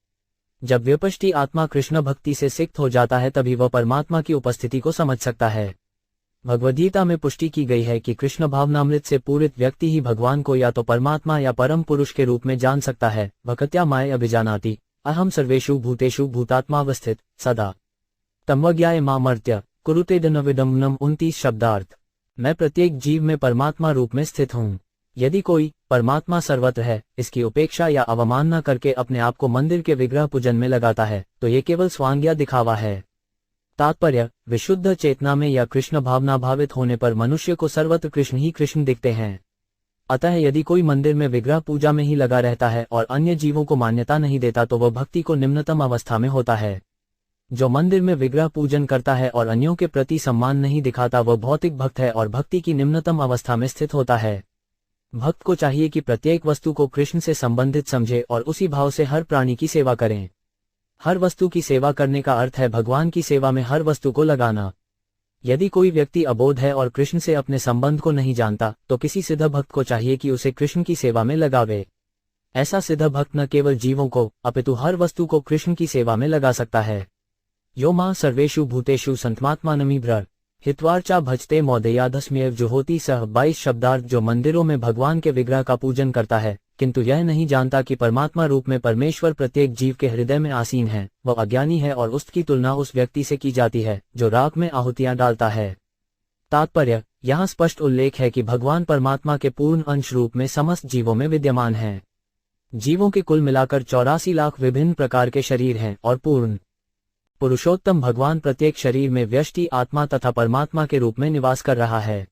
जब व्यपष्टि आत्मा कृष्ण भक्ति से सिक्त हो जाता है, तभी वह परमात्मा की उपस्थिति को समझ सकता है। भगवद्गीता में पुष्टि की गई है कि कृष्ण भावनामृत से पूरित व्यक्ति ही भगवान को या तो परमात्मा या परम पुरुष के रूप में जान सकता है। भक्त्या माय अभिजानाति अहम सर्वेषु भूतेषु भूतात्मावस्थित सदा तमवज्ञाय मामर्त्य कुरुतेदनविडम्बनम 29 शब्दार्थ। मैं प्रत्येक जीव में परमात्मा रूप में स्थित हूँ। यदि कोई परमात्मा सर्वत्र है इसकी उपेक्षा या अवमानना करके अपने आप को मंदिर के विग्रह पूजन में लगाता है, तो ये केवल स्वांग्या दिखावा है। तात्पर्य, विशुद्ध चेतना में या कृष्ण भावना भावित होने पर मनुष्य को सर्वत्र कृष्ण ही कृष्ण दिखते हैं। अतः यदि कोई मंदिर में विग्रह पूजा में ही लगा रहता है और अन्य जीवों को मान्यता नहीं देता तो वह भक्ति को निम्नतम अवस्था में होता है। जो मंदिर में विग्रह पूजन करता है और अन्यों के प्रति सम्मान नहीं दिखाता वह भौतिक भक्त है और भक्ति की निम्नतम अवस्था में स्थित होता है। भक्त को चाहिए कि प्रत्येक वस्तु को कृष्ण से संबंधित समझे और उसी भाव से हर प्राणी की सेवा करें। हर वस्तु की सेवा करने का अर्थ है भगवान की सेवा में हर वस्तु को लगाना। यदि कोई व्यक्ति अबोध है और कृष्ण से अपने संबंध को नहीं जानता तो किसी सिद्ध भक्त को चाहिए कि उसे कृष्ण की सेवा में लगावे। ऐसा सिद्ध भक्त न केवल जीवों को अपितु हर वस्तु को कृष्ण की सेवा में लगा सकता है। यो मां सर्वेषु भूतेषु संतमात्मानमीभ्र हित्वार्चा भजते मौदयाधस्म्येव जुहोति सह 22 शब्दार्थ। जो मंदिरों में भगवान के विग्रह का पूजन करता है किंतु यह नहीं जानता कि परमात्मा रूप में परमेश्वर प्रत्येक जीव के हृदय में आसीन है, वह अज्ञानी है और उसकी तुलना उस व्यक्ति से की जाती है जो राख में आहुतियां डालता है। तात्पर्य, यहाँ स्पष्ट उल्लेख है कि भगवान परमात्मा के पूर्ण अंश रूप में समस्त जीवों में विद्यमान हैं। जीवों के कुल मिलाकर 84 लाख विभिन्न प्रकार के शरीर हैं और पूर्ण पुरुषोत्तम भगवान प्रत्येक शरीर में व्यष्टि आत्मा तथा परमात्मा के रूप में निवास कर रहा है।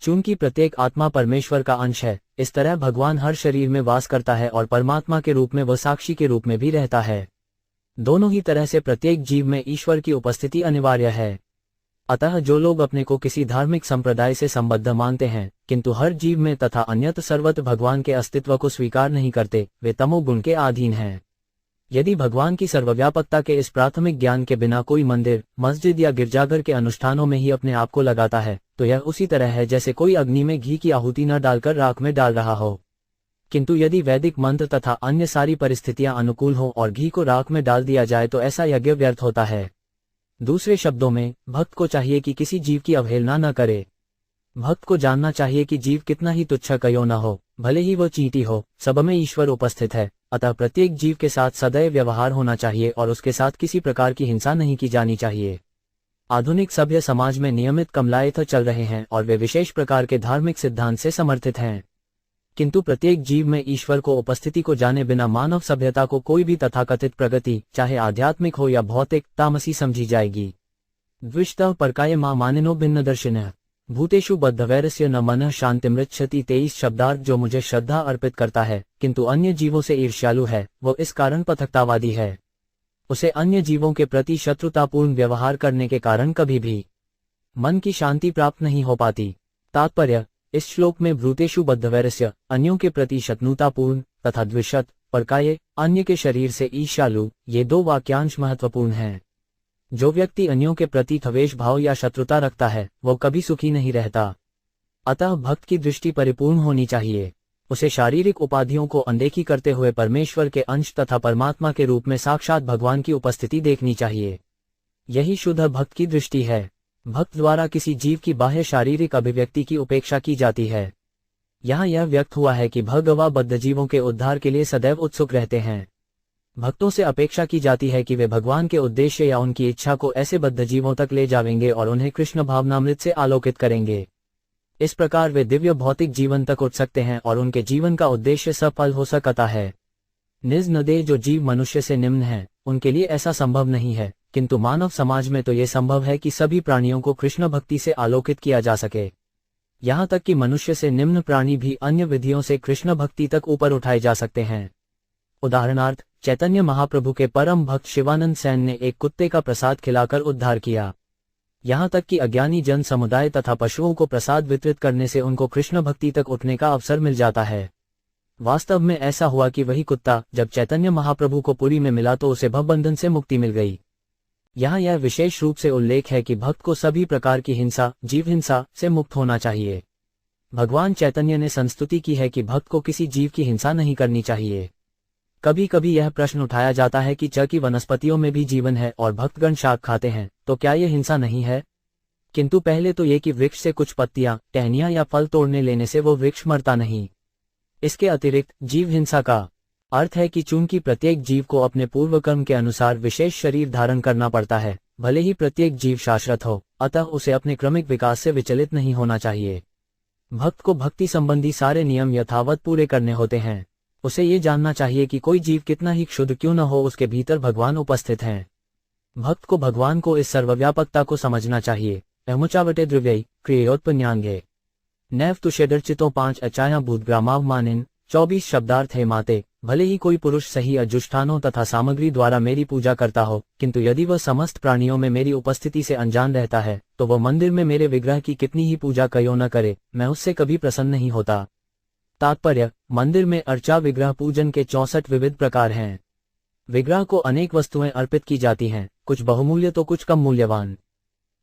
चूंकि प्रत्येक आत्मा परमेश्वर का अंश है, इस तरह भगवान हर शरीर में वास करता है और परमात्मा के रूप में वह साक्षी के रूप में भी रहता है। दोनों ही तरह से प्रत्येक जीव में ईश्वर की उपस्थिति अनिवार्य है। अतः जो लोग अपने को किसी धार्मिक संप्रदाय से संबद्ध मानते हैं किंतु हर जीव में तथा अन्यत्र सर्वत्र भगवान के अस्तित्व को स्वीकार नहीं करते, वे तमोगुण के अधीन हैं। यदि भगवान की सर्वव्यापकता के इस प्राथमिक ज्ञान के बिना कोई मंदिर, मस्जिद या गिरजाघर के अनुष्ठानों में ही अपने आप को लगाता है तो यह उसी तरह है जैसे कोई अग्नि में घी की आहुति न डालकर राख में डाल रहा हो। किंतु यदि वैदिक मंत्र तथा अन्य सारी परिस्थितियां अनुकूल हों और घी को राख में डाल दिया जाए तो ऐसा यज्ञ व्यर्थ होता है। दूसरे शब्दों में, भक्त को चाहिए कि किसी जीव की अवहेलना न करे। भक्त को जानना चाहिए कि जीव कितना ही तुच्छ क्यों न हो, भले ही वो चींटी हो, सब में ईश्वर उपस्थित है। अतः प्रत्येक जीव के साथ सदैव व्यवहार होना चाहिए और उसके साथ किसी प्रकार की हिंसा नहीं की जानी चाहिए। आधुनिक सभ्य समाज में नियमित कमलायत चल रहे हैं और वे विशेष प्रकार के धार्मिक सिद्धांत से समर्थित हैं। किंतु प्रत्येक जीव में ईश्वर को उपस्थिति को जाने बिना मानव सभ्यता को कोई भी तथाकथित प्रगति, चाहे आध्यात्मिक हो या भौतिक, तामसी समझी जाएगी। द्विषतः परकाय मां मानिनो भिन्न दर्शिनः भूतेषु बद्धवैरस्य न मनः शांतिमृच्छति। 23 शब्दार्थ। जो मुझे श्रद्धा अर्पित करता है किंतु अन्य जीवों से ईर्ष्यालु है, वो इस कारण पथकतावादी है। उसे अन्य जीवों के प्रति शत्रुतापूर्ण व्यवहार करने के कारण कभी भी मन की शांति प्राप्त नहीं हो पाती। तात्पर्य, इस श्लोक में भूतेषु बद्धवैरस्य अन्यों के प्रति शत्रुतापूर्ण तथा द्विषत परकाय अन्य के शरीर से ईर्ष्यालु, ये दो वाक्यांश महत्वपूर्ण हैं। जो व्यक्ति अन्यों के प्रति द्वेष भाव या शत्रुता रखता है वो कभी सुखी नहीं रहता। अतः भक्त की दृष्टि परिपूर्ण होनी चाहिए। उसे शारीरिक उपाधियों को अनदेखी करते हुए परमेश्वर के अंश तथा परमात्मा के रूप में साक्षात भगवान की उपस्थिति देखनी चाहिए। यही शुद्ध भक्त की दृष्टि है। भक्त द्वारा किसी जीव की बाह्य शारीरिक अभिव्यक्ति की उपेक्षा की जाती है। यहाँ यह व्यक्त हुआ है कि भगवान बद्ध जीवों के उद्धार के लिए सदैव उत्सुक रहते हैं। भक्तों से अपेक्षा की जाती है कि वे भगवान के उद्देश्य या उनकी इच्छा को ऐसे बद्ध जीवों तक ले जाएंगे और उन्हें कृष्ण भावनामृत से आलोकित करेंगे। इस प्रकार वे दिव्य भौतिक जीवन तक उठ सकते हैं और उनके जीवन का उद्देश्य सफल हो सकता है। निज नदे जो जीव मनुष्य से निम्न हैं, उनके लिए ऐसा संभव नहीं है, किंतु मानव समाज में तो ये संभव है कि सभी प्राणियों को कृष्ण भक्ति से आलोकित किया जा सके। यहाँ तक कि मनुष्य से निम्न प्राणी भी अन्य विधियों से कृष्ण भक्ति तक ऊपर उठाए जा सकते हैं। उदाहरणार्थ, चैतन्य महाप्रभु के परम भक्त शिवानंद सेन ने एक कुत्ते का प्रसाद खिलाकर उद्धार किया। यहाँ तक कि अज्ञानी जन समुदाय तथा पशुओं को प्रसाद वितरित करने से उनको कृष्ण भक्ति तक उठने का अवसर मिल जाता है। वास्तव में ऐसा हुआ कि वही कुत्ता जब चैतन्य महाप्रभु को पुरी में मिला तो उसे भवबंधन से मुक्ति मिल गई। यहाँ यह विशेष रूप से उल्लेख है कि भक्त को सभी प्रकार की हिंसा, जीव हिंसा से मुक्त होना चाहिए। भगवान चैतन्य ने संस्तुति की है कि भक्त को किसी जीव की हिंसा नहीं करनी चाहिए। कभी कभी यह प्रश्न उठाया जाता है कि की वनस्पतियों में भी जीवन है और भक्तगण शाक खाते हैं, तो क्या यह हिंसा नहीं है? किंतु पहले तो ये कि वृक्ष से कुछ पत्तियां, टहनियां या फल तोड़ने लेने से वो वृक्ष मरता नहीं। इसके अतिरिक्त जीव हिंसा का अर्थ है कि चूंकि प्रत्येक जीव को अपने पूर्व कर्म के अनुसार विशेष शरीर धारण करना पड़ता है, भले ही प्रत्येक जीव शाश्वत हो, अतः उसे अपने क्रमिक विकास से विचलित नहीं होना चाहिए। भक्त को भक्ति संबंधी सारे नियम यथावत पूरे करने होते हैं। उसे ये जानना चाहिए कि कोई जीव कितना ही क्षुद्र क्यों न हो, उसके भीतर भगवान उपस्थित हैं। भक्त को भगवान को इस सर्वव्यापकता को समझना चाहिए। अमुचावटे द्रव्यई क्रियोत्पन्यांगे। नैव तुषेदर्चितो 5 अचाया भूतग्रामाव मानिन 24 शब्दार्थ है माते। भले ही कोई पुरुष सही अजुष्ठानों तथा सामग्री द्वारा मेरी पूजा करता हो, किंतु यदि वह समस्त प्राणियों में मेरी उपस्थिति से अनजान रहता है, तो वह मंदिर में मेरे विग्रह की कितनी ही पूजा क्यों न करे, मैं उससे कभी प्रसन्न नहीं होता। तात्पर्य: मंदिर में अर्चा विग्रह पूजन के 64 विविध प्रकार हैं। विग्रह को अनेक वस्तुएं अर्पित की जाती हैं, कुछ बहुमूल्य तो कुछ कम मूल्यवान।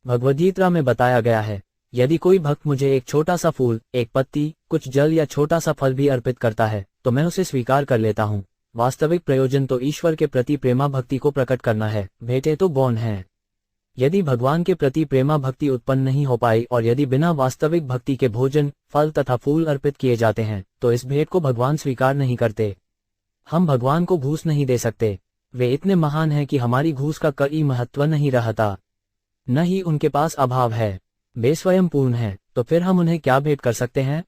भगवद्गीता में बताया गया है, यदि कोई भक्त मुझे एक छोटा सा फूल, एक पत्ती, कुछ जल या छोटा सा फल भी अर्पित करता है, तो मैं उसे स्वीकार कर लेता हूँ। वास्तविक प्रयोजन तो ईश्वर के प्रति प्रेमा भक्ति को प्रकट करना है, भेंटें तो गौण हैं। यदि भगवान के प्रति प्रेमा भक्ति उत्पन्न नहीं हो पाई और यदि बिना वास्तविक भक्ति के भोजन, फल तथा फूल अर्पित किए जाते हैं, तो इस भेंट को भगवान स्वीकार नहीं करते। हम भगवान को घूस नहीं दे सकते, वे इतने महान हैं कि हमारी घूस का कोई महत्व नहीं रहता, न ही उनके पास अभाव है, वे स्वयं पूर्ण है, तो फिर हम उन्हें क्या भेंट कर सकते हैं?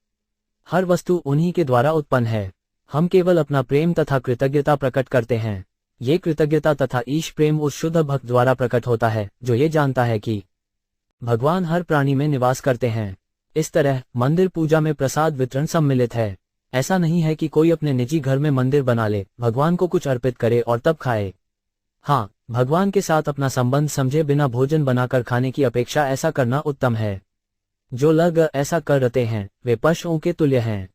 हर वस्तु उन्हीं के द्वारा उत्पन्न है, हम केवल अपना प्रेम तथा कृतज्ञता प्रकट करते हैं। ये कृतज्ञता तथा ईश प्रेम उस शुद्ध भक्त द्वारा प्रकट होता है जो ये जानता है कि भगवान हर प्राणी में निवास करते हैं। इस तरह मंदिर पूजा में प्रसाद वितरण सम्मिलित है। ऐसा नहीं है कि कोई अपने निजी घर में मंदिर बना ले, भगवान को कुछ अर्पित करे और तब खाए। हाँ, भगवान के साथ अपना संबंध समझे बिना भोजन बनाकर खाने की अपेक्षा ऐसा करना उत्तम है। जो लोग ऐसा कर रहे हैं वे पशुओं के तुल्य हैं।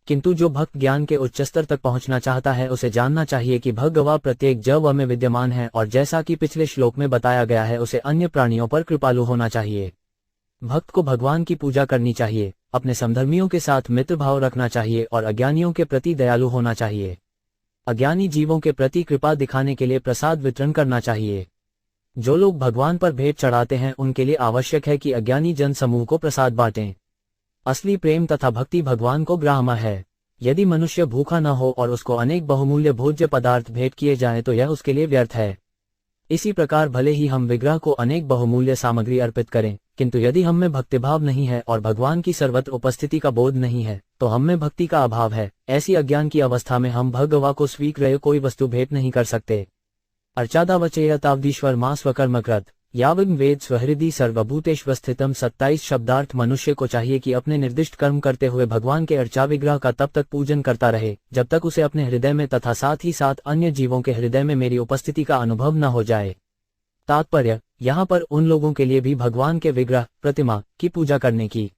किंतु जो भक्त ज्ञान के उच्च स्तर तक पहुंचना चाहता है उसे जानना चाहिए कि भगवान प्रत्येक जव में विद्यमान है और जैसा कि पिछले श्लोक में बताया गया है उसे अन्य प्राणियों पर कृपालु होना चाहिए। भक्त को भगवान की पूजा करनी चाहिए, अपने समधर्मियों के साथ मित्र भाव रखना चाहिए और अज्ञानियों के प्रति दयालु होना चाहिए। अज्ञानी जीवों के प्रति कृपा दिखाने के लिए प्रसाद वितरण करना चाहिए। जो लोग भगवान पर भेंट चढ़ाते हैं उनके लिए आवश्यक है कि अज्ञानी जन समूह को प्रसाद बांटें। असली प्रेम तथा भक्ति भगवान को ग्राह्य है। यदि मनुष्य भूखा न हो और उसको अनेक बहुमूल्य भोज्य पदार्थ भेंट किए जाएं तो यह उसके लिए व्यर्थ है। इसी प्रकार भले ही हम विग्रह को अनेक बहुमूल्य सामग्री अर्पित करें, किंतु यदि हम में भक्तिभाव नहीं है और भगवान की सर्वत्र उपस्थिति का बोध नहीं है, तो हम में भक्ति का अभाव है। ऐसी अज्ञान की अवस्था में हम भगवान को स्वीकृत कोई वस्तु भेंट नहीं कर सकते। अर्चादावचेयतावदीश्वर मां स्वकर्मकृत यावग वेद स्वहृदि सर्वभूतेष्वस्थितम 27 शब्दार्थ। मनुष्य को चाहिए कि अपने निर्दिष्ट कर्म करते हुए भगवान के अर्चा विग्रह का तब तक पूजन करता रहे जब तक उसे अपने हृदय में तथा साथ ही साथ अन्य जीवों के हृदय में मेरी उपस्थिति का अनुभव न हो जाए। तात्पर्य: यहाँ पर उन लोगों के लिए भी भगवान के विग्रह, प्रतिमा की पूजा करने की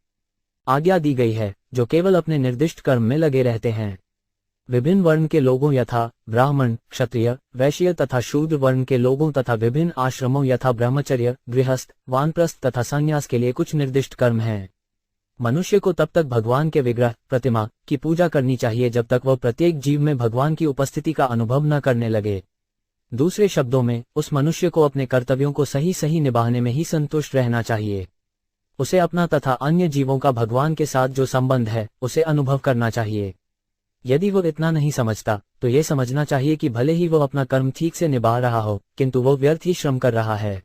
आज्ञा दी गई है जो केवल अपने निर्दिष्ट कर्म में लगे रहते हैं। विभिन्न वर्ण के लोगों यथा ब्राह्मण, क्षत्रिय, वैश्य तथा शूद्र वर्ण के लोगों तथा विभिन्न आश्रमों यथा ब्रह्मचर्य, गृहस्थ, वानप्रस्थ तथा संन्यास के लिए कुछ निर्दिष्ट कर्म हैं। मनुष्य को तब तक भगवान के विग्रह, प्रतिमा की पूजा करनी चाहिए जब तक वह प्रत्येक जीव में भगवान की उपस्थिति का अनुभव न करने लगे। दूसरे शब्दों में, उस मनुष्य को अपने कर्तव्यों को सही सही निभाने में ही संतुष्ट रहना चाहिए। उसे अपना तथा अन्य जीवों का भगवान के साथ जो संबंध है उसे अनुभव करना चाहिए। यदि वह इतना नहीं समझता तो ये समझना चाहिए कि भले ही वह अपना कर्म ठीक से निभा रहा हो, किंतु वह व्यर्थ ही श्रम कर रहा है।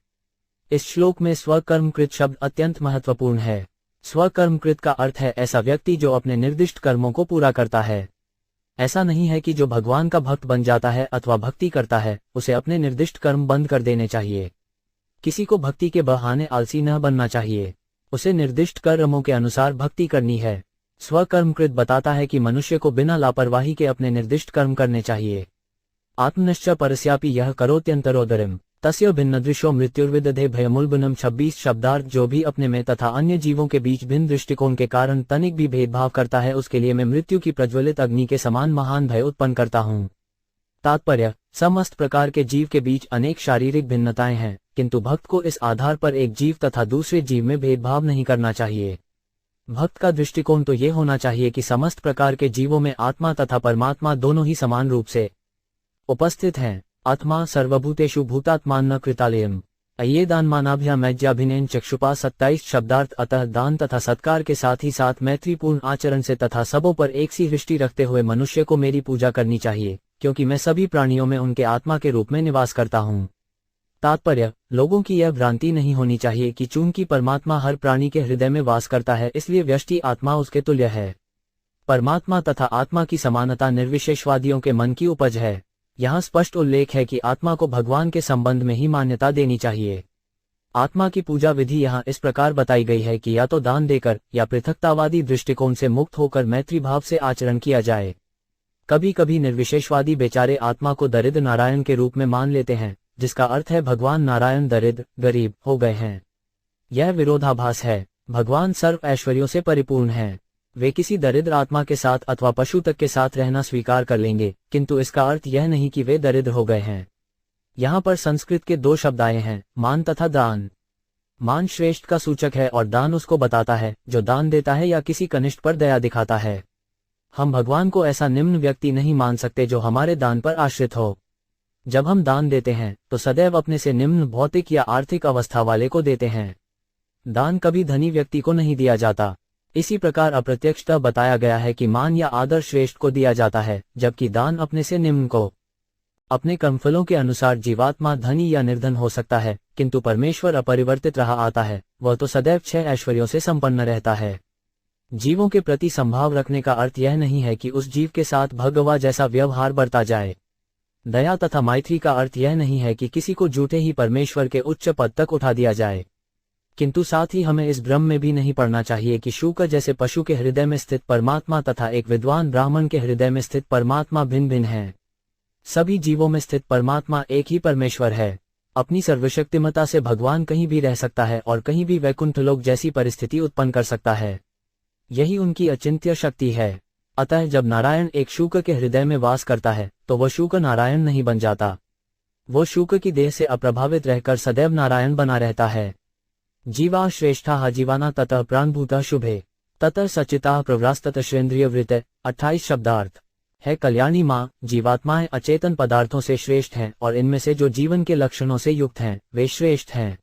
इस श्लोक में स्वकर्मकृत शब्द अत्यंत महत्वपूर्ण है। स्वकर्मकृत का अर्थ है ऐसा व्यक्ति जो अपने निर्दिष्ट कर्मों को पूरा करता है। ऐसा नहीं है कि जो भगवान का भक्त बन जाता है अथवा भक्ति करता है उसे अपने निर्दिष्ट कर्म बंद कर देने चाहिए। किसी को भक्ति के बहाने आलसी न बनना चाहिए, उसे निर्दिष्ट कर्मों के अनुसार भक्ति करनी है। स्वकर्मकृत बताता है कि मनुष्य को बिना लापरवाही के अपने निर्दिष्ट कर्म करने चाहिए। आत्मनिश्च परस्यापि यह करोत्यंतरोदरिम तस्य भिन्नदृशो मृत्युर्विदधे भयमुल्बनम। 26 शब्दार्थ। जो भी अपने में तथा अन्य जीवों के बीच भिन्न दृष्टिकोण के कारण तनिक भी भेदभाव करता है उसके लिए मैं मृत्यु की प्रज्वलित अग्नि के समान महान भय उत्पन्न करता हूँ। तात्पर्य: समस्त प्रकार के जीव के बीच अनेक शारीरिक भिन्नताएं हैं, किंतु भक्त को इस आधार पर एक जीव तथा दूसरे जीव में भेदभाव नहीं करना चाहिए। भक्त का दृष्टिकोण तो ये होना चाहिए कि समस्त प्रकार के जीवों में आत्मा तथा परमात्मा दोनों ही समान रूप से उपस्थित हैं। आत्मा सर्वभूतेषु भूतात्मान न कृतालयम अये दान मानाभ्यामैज्याभिनयन चक्षुपा। 27 शब्दार्थ। अतः दान तथा सत्कार के साथ ही साथ मैत्रीपूर्ण आचरण से तथा सबों पर एक सी दृष्टि रखते हुए मनुष्य को मेरी पूजा करनी चाहिए, क्योंकि मैं सभी प्राणियों में उनके आत्मा के रूप में निवास करता हूँ। तात्पर्य: लोगों की यह भ्रांति नहीं होनी चाहिए कि चूंकि परमात्मा हर प्राणी के हृदय में वास करता है इसलिए व्यष्टि आत्मा उसके तुल्य है। परमात्मा तथा आत्मा की समानता निर्विशेषवादियों के मन की उपज है। यहाँ स्पष्ट उल्लेख है कि आत्मा को भगवान के संबंध में ही मान्यता देनी चाहिए। आत्मा की पूजा विधि यहाँ इस प्रकार बताई गई है कि या तो दान देकर या पृथकतावादी दृष्टिकोण से मुक्त होकर मैत्री भाव से आचरण किया जाए। कभी कभी निर्विशेषवादी बेचारे आत्मा को दरिद्र नारायण के रूप में मान लेते हैं, जिसका अर्थ है भगवान नारायण दरिद्र गरीब हो गए हैं। यह विरोधाभास है। भगवान सर्व ऐश्वर्यों से परिपूर्ण हैं। वे किसी दरिद्र आत्मा के साथ अथवा पशु तक के साथ रहना स्वीकार कर लेंगे, किंतु इसका अर्थ यह नहीं कि वे दरिद्र हो गए हैं। यहाँ पर संस्कृत के दो शब्द आए हैं, मान तथा दान। मान श्रेष्ठ का सूचक है और दान उसको बताता है जो दान देता है या किसी कनिष्ठ पर दया दिखाता है। हम भगवान को ऐसा निम्न व्यक्ति नहीं मान सकते जो हमारे दान पर आश्रित हो। जब हम दान देते हैं तो सदैव अपने से निम्न भौतिक या आर्थिक अवस्था वाले को देते हैं। दान कभी धनी व्यक्ति को नहीं दिया जाता। इसी प्रकार अप्रत्यक्षतः बताया गया है कि मान या आदर श्रेष्ठ को दिया जाता है, जबकि दान अपने से निम्न को। अपने कर्मफलों के अनुसार जीवात्मा धनी या निर्धन हो सकता है, किंतु परमेश्वर अपरिवर्तित रहा आता है। वह तो सदैव 6 ऐश्वर्यों से संपन्न रहता है। जीवों के प्रति संभाव रखने का अर्थ यह नहीं है कि उस जीव के साथ भगवा जैसा व्यवहार बरता जाए। दया तथा मैत्री का अर्थ यह नहीं है कि किसी को झूठे ही परमेश्वर के उच्च पद तक उठा दिया जाए। किंतु साथ ही हमें इस भ्रम में भी नहीं पड़ना चाहिए कि शूकर जैसे पशु के हृदय में स्थित परमात्मा तथा एक विद्वान ब्राह्मण के हृदय में स्थित परमात्मा भिन्न भिन्न है। सभी जीवों में स्थित परमात्मा एक ही परमेश्वर है। अपनी सर्वशक्तिमता से भगवान कहीं भी रह सकता है और कहीं भी वैकुंठ लोक जैसी परिस्थिति उत्पन्न कर सकता है। यही उनकी अचिंत्य शक्ति है। अतः जब नारायण एक शूकर के हृदय में वास करता है तो वह शूकर नारायण नहीं बन जाता। वो शूकर की देह से अप्रभावित रहकर सदैव नारायण बना रहता है। जीवा श्रेष्ठा जीवाना ततः प्राणभूता शुभे ततः सचिता प्रव्रास्तत श्रेंद्रिय वृत। 28 शब्दार्थ है। कल्याणी माँ, जीवात्माएं अचेतन पदार्थों से श्रेष्ठ हैं और इनमें से जो जीवन के लक्षणों से युक्त हैं वे श्रेष्ठ हैं।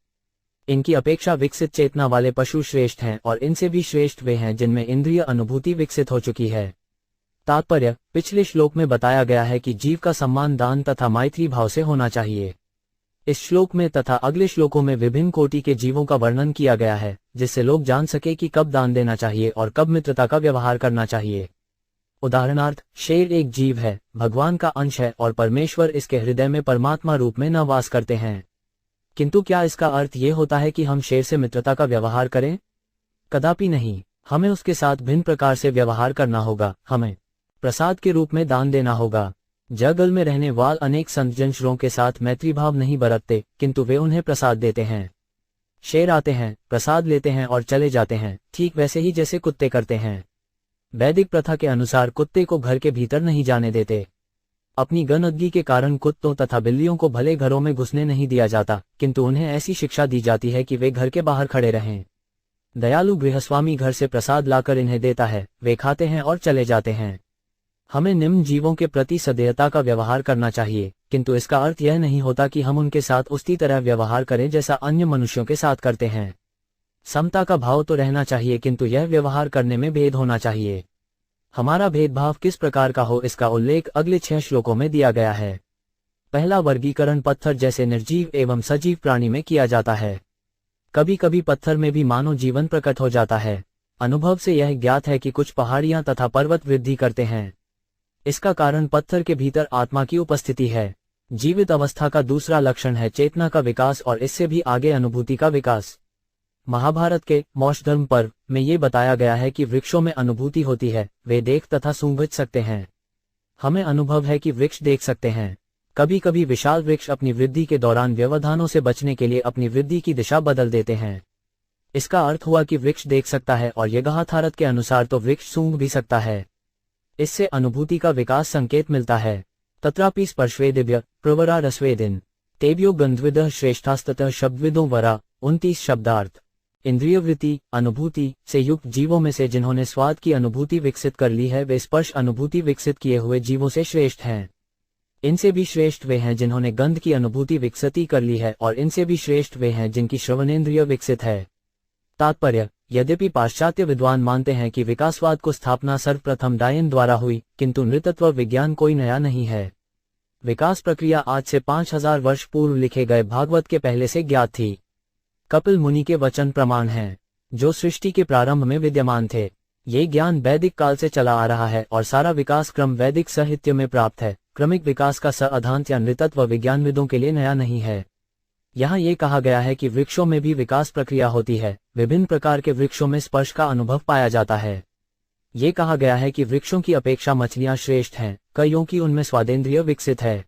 इनकी अपेक्षा विकसित चेतना वाले पशु श्रेष्ठ हैं और इनसे भी श्रेष्ठ वे हैं जिनमें इंद्रिय अनुभूति विकसित हो चुकी है। तात्पर्य, पिछले श्लोक में बताया गया है कि जीव का सम्मान दान तथा मैत्री भाव से होना चाहिए। इस श्लोक में तथा अगले श्लोकों में विभिन्न कोटि के जीवों का वर्णन किया गया है, जिससे लोग जान सके कि कब दान देना चाहिए और कब मित्रता का व्यवहार करना चाहिए। उदाहरणार्थ, शेर एक जीव है, भगवान का अंश है और परमेश्वर इसके हृदय में परमात्मा रूप में न वास करते हैं। किंतु क्या इसका अर्थ ये होता है कि हम शेर से मित्रता का व्यवहार करें? कदापि नहीं। हमें उसके साथ भिन्न प्रकार से व्यवहार करना होगा। हमें प्रसाद के रूप में दान देना होगा। जंगल में रहने वाले अनेक संत जनशरों के साथ मैत्री भाव नहीं बरतते, किंतु वे उन्हें प्रसाद देते हैं। शेर आते हैं, प्रसाद लेते हैं और चले जाते हैं, ठीक वैसे ही जैसे कुत्ते करते हैं। वैदिक प्रथा के अनुसार कुत्ते को घर के भीतर नहीं जाने देते। अपनी गंदगी के कारण कुत्तों तथा बिल्लियों को भले घरों में घुसने नहीं दिया जाता, किंतु उन्हें ऐसी शिक्षा दी जाती है कि वे घर के बाहर खड़े रहें। दयालु गृहस्वामी घर से प्रसाद लाकर इन्हें देता है, वे खाते हैं और चले जाते हैं। हमें निम्न जीवों के प्रति सदैवता का व्यवहार करना चाहिए, किंतु इसका अर्थ यह नहीं होता कि हम उनके साथ उसी तरह व्यवहार करें जैसा अन्य मनुष्यों के साथ करते हैं। समता का भाव तो रहना चाहिए, किंतु यह व्यवहार करने में भेद होना चाहिए। हमारा भेदभाव किस प्रकार का हो इसका उल्लेख अगले 6 श्लोकों में दिया गया है। पहला वर्गीकरण पत्थर जैसे निर्जीव एवं सजीव प्राणी में किया जाता है। कभी कभी पत्थर में भी मानव जीवन प्रकट हो जाता है। अनुभव से यह ज्ञात है कि कुछ पहाड़ियां तथा पर्वत वृद्धि करते हैं। इसका कारण पत्थर के भीतर आत्मा की उपस्थिति है। जीवित अवस्था का दूसरा लक्षण है चेतना का विकास और इससे भी आगे अनुभूति का विकास। महाभारत के मोक्ष धर्म पर्व में ये बताया गया है कि वृक्षों में अनुभूति होती है, वे देख तथा सूंघ सकते हैं। हमें अनुभव है कि वृक्ष देख सकते हैं। कभी कभी विशाल वृक्ष अपनी वृद्धि के दौरान व्यवधानों से बचने के लिए अपनी वृद्धि की दिशा बदल देते हैं। इसका अर्थ हुआ कि वृक्ष देख सकता है और यज्ञार्थारथ के अनुसार तो वृक्ष सूंघ भी सकता है। इससे अनुभूति का विकास संकेत मिलता है। तत्रापि स्पर्शवेदिव्य प्रवरा रसवेदिन तेभ्यो गंधविदः श्रेष्ठास्ततः शब्दविदों वरा। 29 शब्दार्थ। इंद्रिय वृत्ति अनुभूति से युक्त जीवों में से जिन्होंने स्वाद की अनुभूति विकसित कर ली है वे स्पर्श अनुभूति विकसित किए हुए जीवों से श्रेष्ठ हैं। इनसे भी श्रेष्ठ वे हैं जिन्होंने गंध की अनुभूति विकसित कर ली है और इनसे भी श्रेष्ठ वे हैं जिनकी श्रवणेन्द्रिय विकसित है। तात्पर्य, यद्यपि पाश्चात्य विद्वान मानते हैं कि विकासवाद को स्थापना सर्वप्रथम डायन द्वारा हुई, किंतु नृतत्व विज्ञान कोई नया नहीं है। विकास प्रक्रिया आज से 5000 वर्ष पूर्व लिखे गए भागवत के पहले से ज्ञात थी। कपिल मुनि के वचन प्रमाण हैं, जो सृष्टि के प्रारंभ में विद्यमान थे। ये ज्ञान वैदिक काल से चला आ रहा है और सारा विकास क्रम वैदिक साहित्य में प्राप्त है। क्रमिक विकास का अधांत या नृतत्व विज्ञानविदों के लिए नया नहीं है। यहाँ ये कहा गया है कि वृक्षों में भी विकास प्रक्रिया होती है, विभिन्न प्रकार के वृक्षों में स्पर्श का अनुभव पाया जाता है। ये कहा गया है कि वृक्षों की अपेक्षा मछलियां श्रेष्ठ हैं, क्योंकि उनमें स्वादेंद्रिय विकसित है।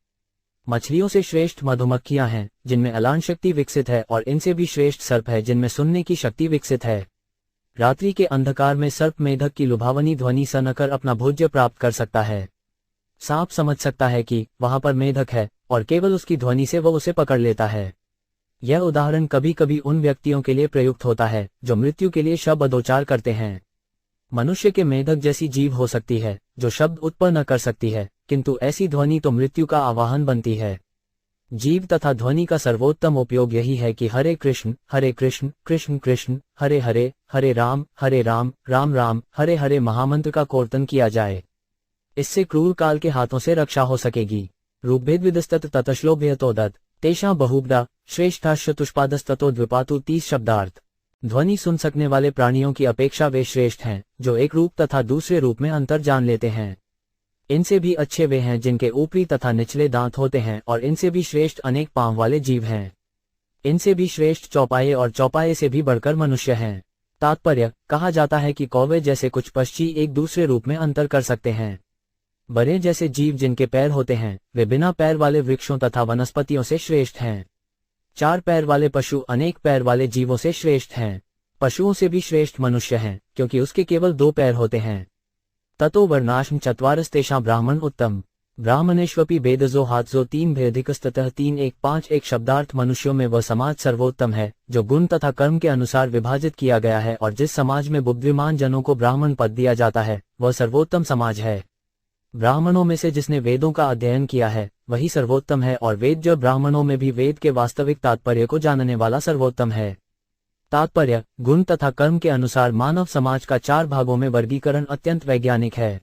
मछलियों से श्रेष्ठ मधुमक्खियां हैं, जिनमें अलान शक्ति विकसित है, और इनसे भी श्रेष्ठ सर्प है, जिनमें सुनने की शक्ति विकसित है। रात्रि के अंधकार में सर्प मेढक की लुभावनी ध्वनि सुनकर अपना भोज्य प्राप्त कर सकता है। सांप समझ सकता है कि वहां पर मेढक है, और केवल उसकी ध्वनि से वह उसे पकड़ लेता है। यह उदाहरण कभी कभी उन व्यक्तियों के लिए प्रयुक्त होता है जो मृत्यु के लिए शब्दोच्चार करते हैं। मनुष्य के मेढक जैसी जीव हो सकती है जो शब्द उत्पन्न न कर सकती है, किंतु ऐसी ध्वनि तो मृत्यु का आवाहन बनती है। जीव तथा ध्वनि का सर्वोत्तम उपयोग यही है कि हरे कृष्ण कृष्ण कृष्ण हरे हरे, हरे राम राम राम हरे हरे महामंत्र का कीर्तन किया जाए। इससे क्रूर काल के हाथों से रक्षा हो सकेगी। रूपभेद विदस्तत ततश्लोभ्यतोदत तेषा बहुब्दा श्रेष्ठाश्चतुष्पादस्ततो द्विपातु 30 शब्दार्थ। ध्वनि सुन सकने वाले प्राणियों की अपेक्षा वे श्रेष्ठ हैं जो एक रूप तथा दूसरे रूप में अंतर जान लेते हैं। इनसे भी अच्छे वे हैं जिनके ऊपरी तथा निचले दांत होते हैं, और इनसे भी श्रेष्ठ अनेक पांव वाले जीव हैं। इनसे भी श्रेष्ठ चौपाए, और चौपाए से भी बढ़कर मनुष्य हैं। तात्पर्य, कहा जाता है कि कौवे जैसे कुछ पक्षी एक दूसरे रूप में अंतर कर सकते हैं। बरे जैसे जीव जिनके पैर होते हैं, वे बिना पैर वाले वृक्षों तथा वनस्पतियों से श्रेष्ठ हैं। 4 पैर वाले पशु अनेक पैर वाले जीवों से श्रेष्ठ हैं। पशुओं से भी श्रेष्ठ मनुष्य हैं, क्योंकि उसके केवल 2 पैर होते हैं। ततो वर्णाश्म चत्वारस्तेषां ब्राह्मण उत्तम ब्राह्मणेष्वपि भेदजो हात्सो 3 भेदिकस्ततः 3-1-5-1 शब्दार्थ। मनुष्यों में वह समाज सर्वोत्तम है जो गुण तथा कर्म के अनुसार विभाजित किया गया है, और जिस समाज में बुद्धिमान जनों को ब्राह्मण पद दिया जाता है वह सर्वोत्तम समाज है। ब्राह्मणों में से जिसने वेदों का अध्ययन किया है वही सर्वोत्तम है, और वेद्य ब्राह्मणों में भी वेद के वास्तविक तात्पर्य को जानने वाला सर्वोत्तम है। तात्पर्य, गुण तथा कर्म के अनुसार मानव समाज का 4 भागों में वर्गीकरण अत्यंत वैज्ञानिक है।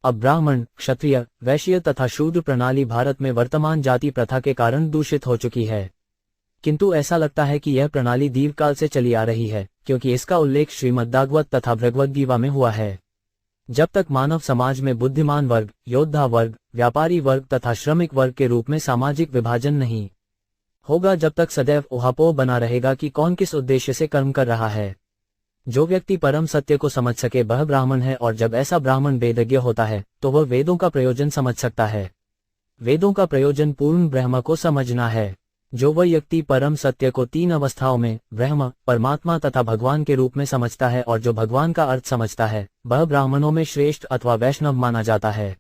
अब ब्राह्मण, क्षत्रिय, वैश्य तथा शूद्र प्रणाली भारत में वर्तमान जाति प्रथा के कारण दूषित हो चुकी है, किंतु ऐसा लगता है कि यह प्रणाली दीर्घकाल से चली आ रही है, क्योंकि इसका उल्लेख श्रीमद्भागवत तथा भगवद्गीता में हुआ है। जब तक मानव समाज में बुद्धिमान वर्ग, योद्धा वर्ग, व्यापारी वर्ग तथा श्रमिक वर्ग के रूप में सामाजिक विभाजन नहीं होगा, जब तक सदैव ऊहापोह बना रहेगा कि कौन किस उद्देश्य से कर्म कर रहा है। जो व्यक्ति परम सत्य को समझ सके वह ब्राह्मण है, और जब ऐसा ब्राह्मण वेदज्ञ होता है तो वह वेदों का प्रयोजन समझ सकता है। वेदों का प्रयोजन पूर्ण ब्रह्म को समझना है। जो वह व्यक्ति परम सत्य को 3 अवस्थाओं में ब्रह्म, परमात्मा तथा भगवान के रूप में समझता है, और जो भगवान का अर्थ समझता है, वह ब्राह्मणों में श्रेष्ठ अथवा वैष्णव माना जाता है।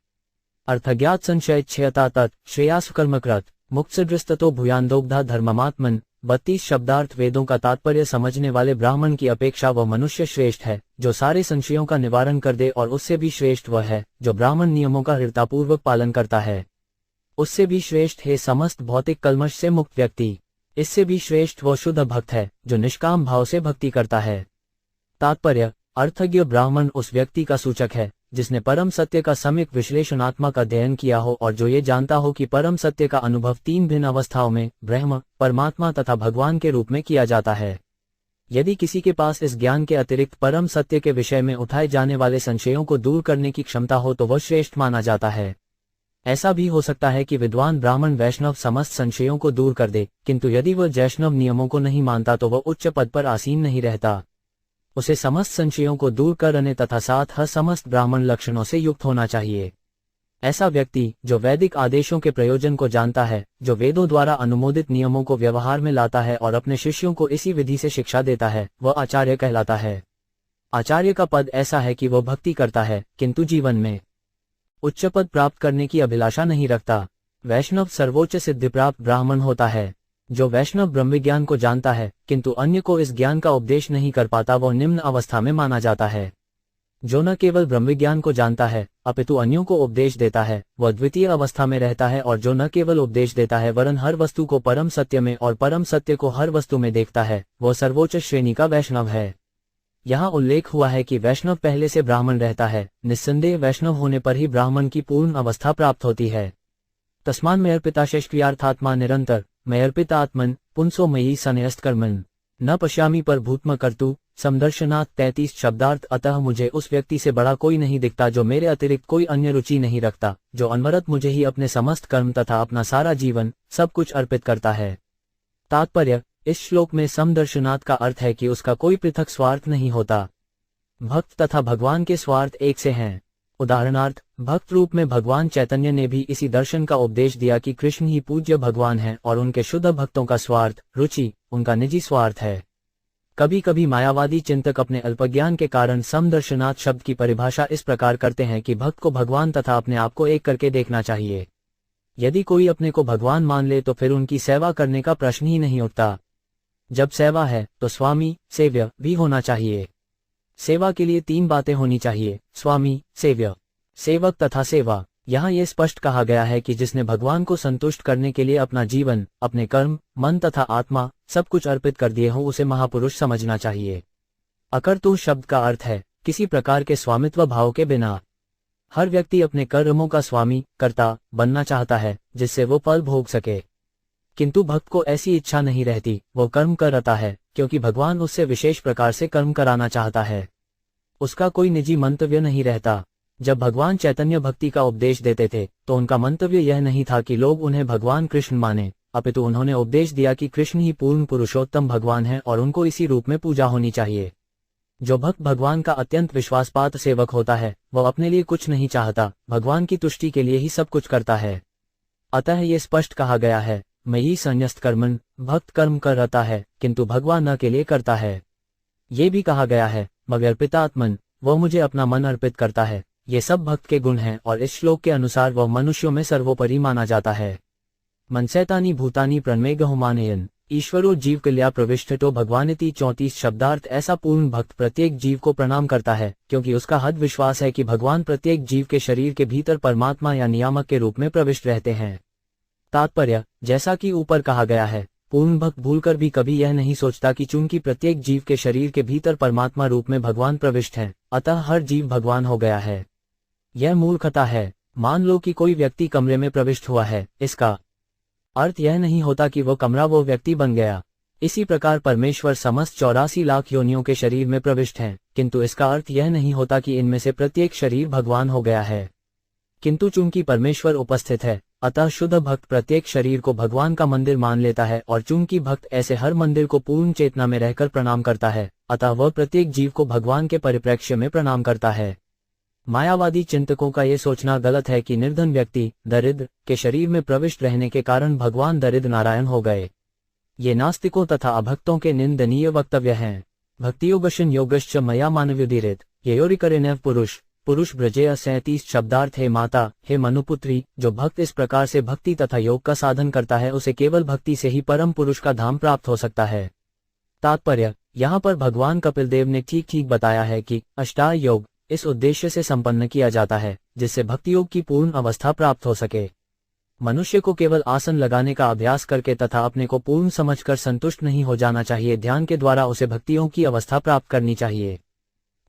अर्थज्ञात संशय क्षयता तत् श्रेयास कर्मकृत मुक्तदृस्ततो भूयान्दोग्धा धर्ममात्मन। 32 शब्दार्थ। वेदों का तात्पर्य समझने वाले ब्राह्मण की अपेक्षा वह मनुष्य श्रेष्ठ है जो सारे संशयों का निवारण कर दे, और उससे भी श्रेष्ठ वह है जो ब्राह्मण नियमों का दृढ़तापूर्वक पालन करता है। उससे भी श्रेष्ठ है समस्त भौतिक कल्मश से मुक्त व्यक्ति। इससे भी श्रेष्ठ वह शुद्ध भक्त है जो निष्काम भाव से भक्ति करता है। तात्पर्य, अर्थज्ञ ब्राह्मण उस व्यक्ति का सूचक है जिसने परम सत्य का सम्यक विश्लेषणात्मक अध्ययन किया हो, और जो ये जानता हो कि परम सत्य का अनुभव 3 भिन्न अवस्थाओं में ब्रह्म, परमात्मा तथा भगवान के रूप में किया जाता है। यदि किसी के पास इस ज्ञान के अतिरिक्त परम सत्य के विषय में उठाए जाने वाले संशयों को दूर करने की क्षमता हो तो वह श्रेष्ठ माना जाता है। ऐसा भी हो सकता है कि विद्वान ब्राह्मण वैष्णव समस्त संशयों को दूर कर दे, किंतु यदि वह वैष्णव नियमों को नहीं मानता तो वह उच्च पद पर आसीन नहीं रहता। उसे समस्त संशयों को दूर करने तथा साथ समस्त ब्राह्मण लक्षणों से युक्त होना चाहिए। ऐसा व्यक्ति जो वैदिक आदेशों के प्रयोजन को जानता है, जो वेदों द्वारा अनुमोदित नियमों को व्यवहार में लाता है और अपने शिष्यों को इसी विधि से शिक्षा देता है, वह आचार्य कहलाता है। आचार्य का पद ऐसा है कि वह भक्ति करता है किंतु जीवन में उच्च पद प्राप्त करने की अभिलाषा नहीं रखता। वैष्णव सर्वोच्च सिद्धि प्राप्त ब्राह्मण होता है। जो वैष्णव ब्रह्मज्ञान को जानता है किंतु अन्य को इस ज्ञान का उपदेश नहीं कर पाता, वह निम्न अवस्था में माना जाता है। जो न केवल ब्रह्मज्ञान को जानता है अपितु अन्यों को उपदेश देता है, वह द्वितीय अवस्था में रहता है। और जो न केवल उपदेश देता है वरन हर वस्तु को परम सत्य में और परम सत्य को हर वस्तु में देखता है, वह सर्वोच्च श्रेणी का वैष्णव है। यहाँ उल्लेख हुआ है कि वैष्णव पहले से ब्राह्मण रहता है। निस्संदेह वैष्णव होने पर ही ब्राह्मण की पूर्ण अवस्था प्राप्त होती है। तस्मान् मयर्पिताशेष्क्रियार्थात्मा निरंतर मयर्पितात्मन पुंसो मयि सन्यस्तकर्मन् न पश्यामि पर भूत्म कर्तु समदर्शनात् 33 शब्दार्थ। अतः मुझे उस व्यक्ति से बड़ा कोई नहीं दिखता जो मेरे अतिरिक्त कोई अन्य रुचि नहीं रखता, जो अनवरत मुझे ही अपने समस्त कर्म तथा अपना सारा जीवन सब कुछ अर्पित करता है। तात्पर्य, इस श्लोक में समदर्शनात् का अर्थ है कि उसका कोई पृथक स्वार्थ नहीं होता। भक्त तथा भगवान के स्वार्थ एक से हैं। उदाहरणार्थ, भक्त रूप में भगवान चैतन्य ने भी इसी दर्शन का उपदेश दिया कि कृष्ण ही पूज्य भगवान हैं और उनके शुद्ध भक्तों का स्वार्थ, रुचि, उनका निजी स्वार्थ है। कभी कभी मायावादी चिंतक अपने अल्पज्ञान के कारण समदर्शनात् शब्द की परिभाषा इस प्रकार करते हैं कि भक्त को भगवान तथा अपने आप को एक करके देखना चाहिए। यदि कोई अपने को भगवान मान ले तो फिर उनकी सेवा करने का प्रश्न ही नहीं उठता। जब सेवा है तो स्वामी, सेव्य भी होना चाहिए। सेवा के लिए 3 बातें होनी चाहिए: स्वामी, सेव्य, सेवक तथा सेवा। यहाँ ये स्पष्ट कहा गया है कि जिसने भगवान को संतुष्ट करने के लिए अपना जीवन, अपने कर्म, मन तथा आत्मा सब कुछ अर्पित कर दिए हो, उसे महापुरुष समझना चाहिए। अकर्तु शब्द का अर्थ है किसी प्रकार के स्वामित्व भाव के बिना। हर व्यक्ति अपने कर्मों का स्वामी, कर्ता बनना चाहता है जिससे वो फल भोग सके, किंतु भक्त को ऐसी इच्छा नहीं रहती। वो कर्म करता है क्योंकि भगवान उससे विशेष प्रकार से कर्म कराना चाहता है। उसका कोई निजी मंतव्य नहीं रहता। जब भगवान चैतन्य भक्ति का उपदेश देते थे तो उनका मंतव्य यह नहीं था कि लोग उन्हें भगवान कृष्ण माने, अपितु उन्होंने उपदेश दिया कि कृष्ण ही पूर्ण पुरुषोत्तम भगवान है और उनको इसी रूप में पूजा होनी चाहिए। जो भक्त भगवान का अत्यंत विश्वासपात्र सेवक होता है वह अपने लिए कुछ नहीं चाहता, भगवान की तुष्टि के लिए ही सब कुछ करता है। अतः ये स्पष्ट कहा गया है, मयि संन्यस्त कर्मन्, भक्त कर्म कर रहता है किंतु भगवान न के लिए करता है। ये भी कहा गया है, मगर पितात्मन, वह मुझे अपना मन अर्पित करता है। ये सब भक्त के गुण हैं और इस श्लोक के अनुसार वह मनुष्यों में सर्वोपरि माना जाता है। मनसैतानि भूतानि प्रणमेगहुमानयन् ईश्वरो जीव कल्या प्रविष्टतो भगवानिति 34 शब्दार्थ। ऐसा पूर्ण भक्त प्रत्येक जीव को प्रणाम करता है क्योंकि उसका हद विश्वास है कि भगवान प्रत्येक जीव के शरीर के भीतर परमात्मा या नियामक के रूप में प्रविष्ट रहते हैं। तात्पर्य, जैसा कि ऊपर कहा गया है, पूर्ण भक्त भूलकर भी कभी यह नहीं सोचता कि चूंकि प्रत्येक जीव के शरीर के भीतर परमात्मा रूप में भगवान प्रविष्ट हैं, अतः हर जीव भगवान हो गया है। यह मूर्खता है। मान लो कि कोई व्यक्ति कमरे में प्रविष्ट हुआ है, इसका अर्थ यह नहीं होता कि वो कमरा वो व्यक्ति बन गया। इसी प्रकार परमेश्वर समस्त 84 लाख योनियों के शरीर में प्रविष्ट हैं, किंतु इसका अर्थ यह नहीं होता कि इनमें से प्रत्येक शरीर भगवान हो गया है। किंतु चूंकि परमेश्वर उपस्थित है, अतः शुद्ध भक्त प्रत्येक शरीर को भगवान का मंदिर मान लेता है और चूंकि भक्त ऐसे हर मंदिर को पूर्ण चेतना में रहकर प्रणाम करता है, अतः वह प्रत्येक जीव को भगवान के परिप्रेक्ष्य में प्रणाम करता है। मायावादी चिंतकों का ये सोचना गलत है कि निर्धन व्यक्ति, दरिद्र, के शरीर में प्रविष्ट रहने के कारण भगवान दरिद्र नारायण हो गए। ये नास्तिकों तथा अभक्तों के निंदनीय वक्तव्य हैं। भक्तियोगशन योगश्च मया मानव्युदीरित येयोरिकरेण्यः पुरुष ब्रजेय 37 शब्दार्थ। हे माता, हे मनुपुत्री, जो भक्त इस प्रकार से भक्ति तथा योग का साधन करता है उसे केवल भक्ति से ही परम पुरुष का धाम प्राप्त हो सकता है। तात्पर्य, यहाँ पर भगवान कपिल देव ने ठीक ठीक बताया है कि अष्टांग योग इस उद्देश्य से संपन्न किया जाता है जिससे भक्ति योग की पूर्ण अवस्था प्राप्त हो सके। मनुष्य को केवल आसन लगाने का अभ्यास करके तथा अपने को पूर्ण समझकर संतुष्ट नहीं हो जाना चाहिए। ध्यान के द्वारा उसे भक्ति योग की अवस्था प्राप्त करनी चाहिए।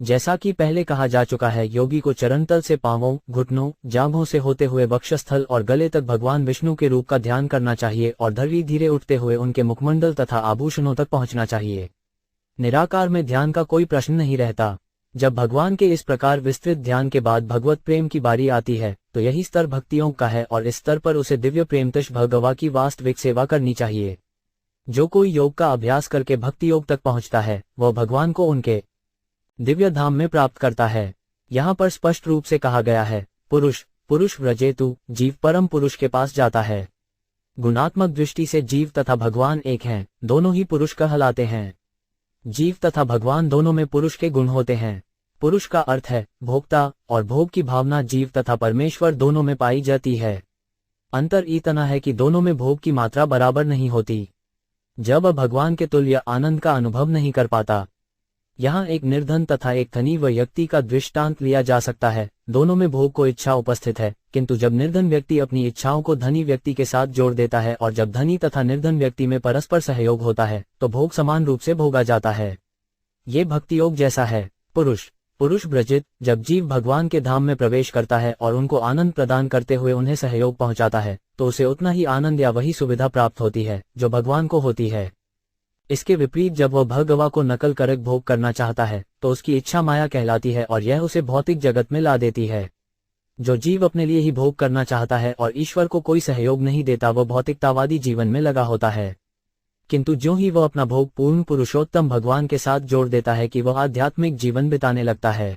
जैसा कि पहले कहा जा चुका है, योगी को चरणतल से पांवों, घुटनों, जांघों से होते हुए वक्षस्थल और गले तक भगवान विष्णु के रूप का ध्यान करना चाहिए और धीरे धीरे उठते हुए उनके मुखमंडल तथा आभूषणों तक पहुंचना चाहिए। निराकार में ध्यान का कोई प्रश्न नहीं रहता। जब भगवान के इस प्रकार विस्तृत ध्यान के बाद भगवत प्रेम की बारी आती है तो यही स्तर भक्ति योग का है और इस स्तर पर उसे दिव्य प्रेमतश भगवा की वास्तविक सेवा करनी चाहिए। जो कोई योग का अभ्यास करके भक्ति योग तक पहुंचता है वह भगवान को उनके दिव्य धाम में प्राप्त करता है। यहाँ पर स्पष्ट रूप से कहा गया है, पुरुष व्रजेतु, जीव परम पुरुष के पास जाता है। गुणात्मक दृष्टि से जीव तथा भगवान एक हैं, दोनों ही पुरुष कहलाते हैं। जीव तथा भगवान दोनों में पुरुष के गुण होते हैं। पुरुष का अर्थ है भोक्ता और भोग की भावना जीव तथा परमेश्वर दोनों में पाई जाती है। अंतर इतना है कि दोनों में भोग की मात्रा बराबर नहीं होती। जब वह भगवान के तुल्य आनंद का अनुभव नहीं कर पाता। यहाँ एक निर्धन तथा एक धनी व्यक्ति का दृष्टांत लिया जा सकता है। दोनों में भोग को इच्छा उपस्थित है, किंतु जब निर्धन व्यक्ति अपनी इच्छाओं को धनी व्यक्ति के साथ जोड़ देता है और जब धनी तथा निर्धन व्यक्ति में परस्पर सहयोग होता है तो भोग समान रूप से भोगा जाता है। ये भक्ति योग जैसा है। पुरुष ब्रजित, जब जीव भगवान के धाम में प्रवेश करता है और उनको आनंद प्रदान करते हुए उन्हें सहयोग पहुंचाता है तो उसे उतना ही आनंद या वही सुविधा प्राप्त होती है जो भगवान को होती है। इसके विपरीत जब वह भगवा को नकल करके भोग करना चाहता है तो उसकी इच्छा माया कहलाती है और यह उसे भौतिक जगत में ला देती है। जो जीव अपने लिए ही भोग करना चाहता है और ईश्वर को कोई सहयोग नहीं देता वह भौतिकतावादी जीवन में लगा होता है। किंतु ज्यों ही वह अपना भोग पूर्ण पुरुषोत्तम भगवान के साथ जोड़ देता है कि वह आध्यात्मिक जीवन बिताने लगता है।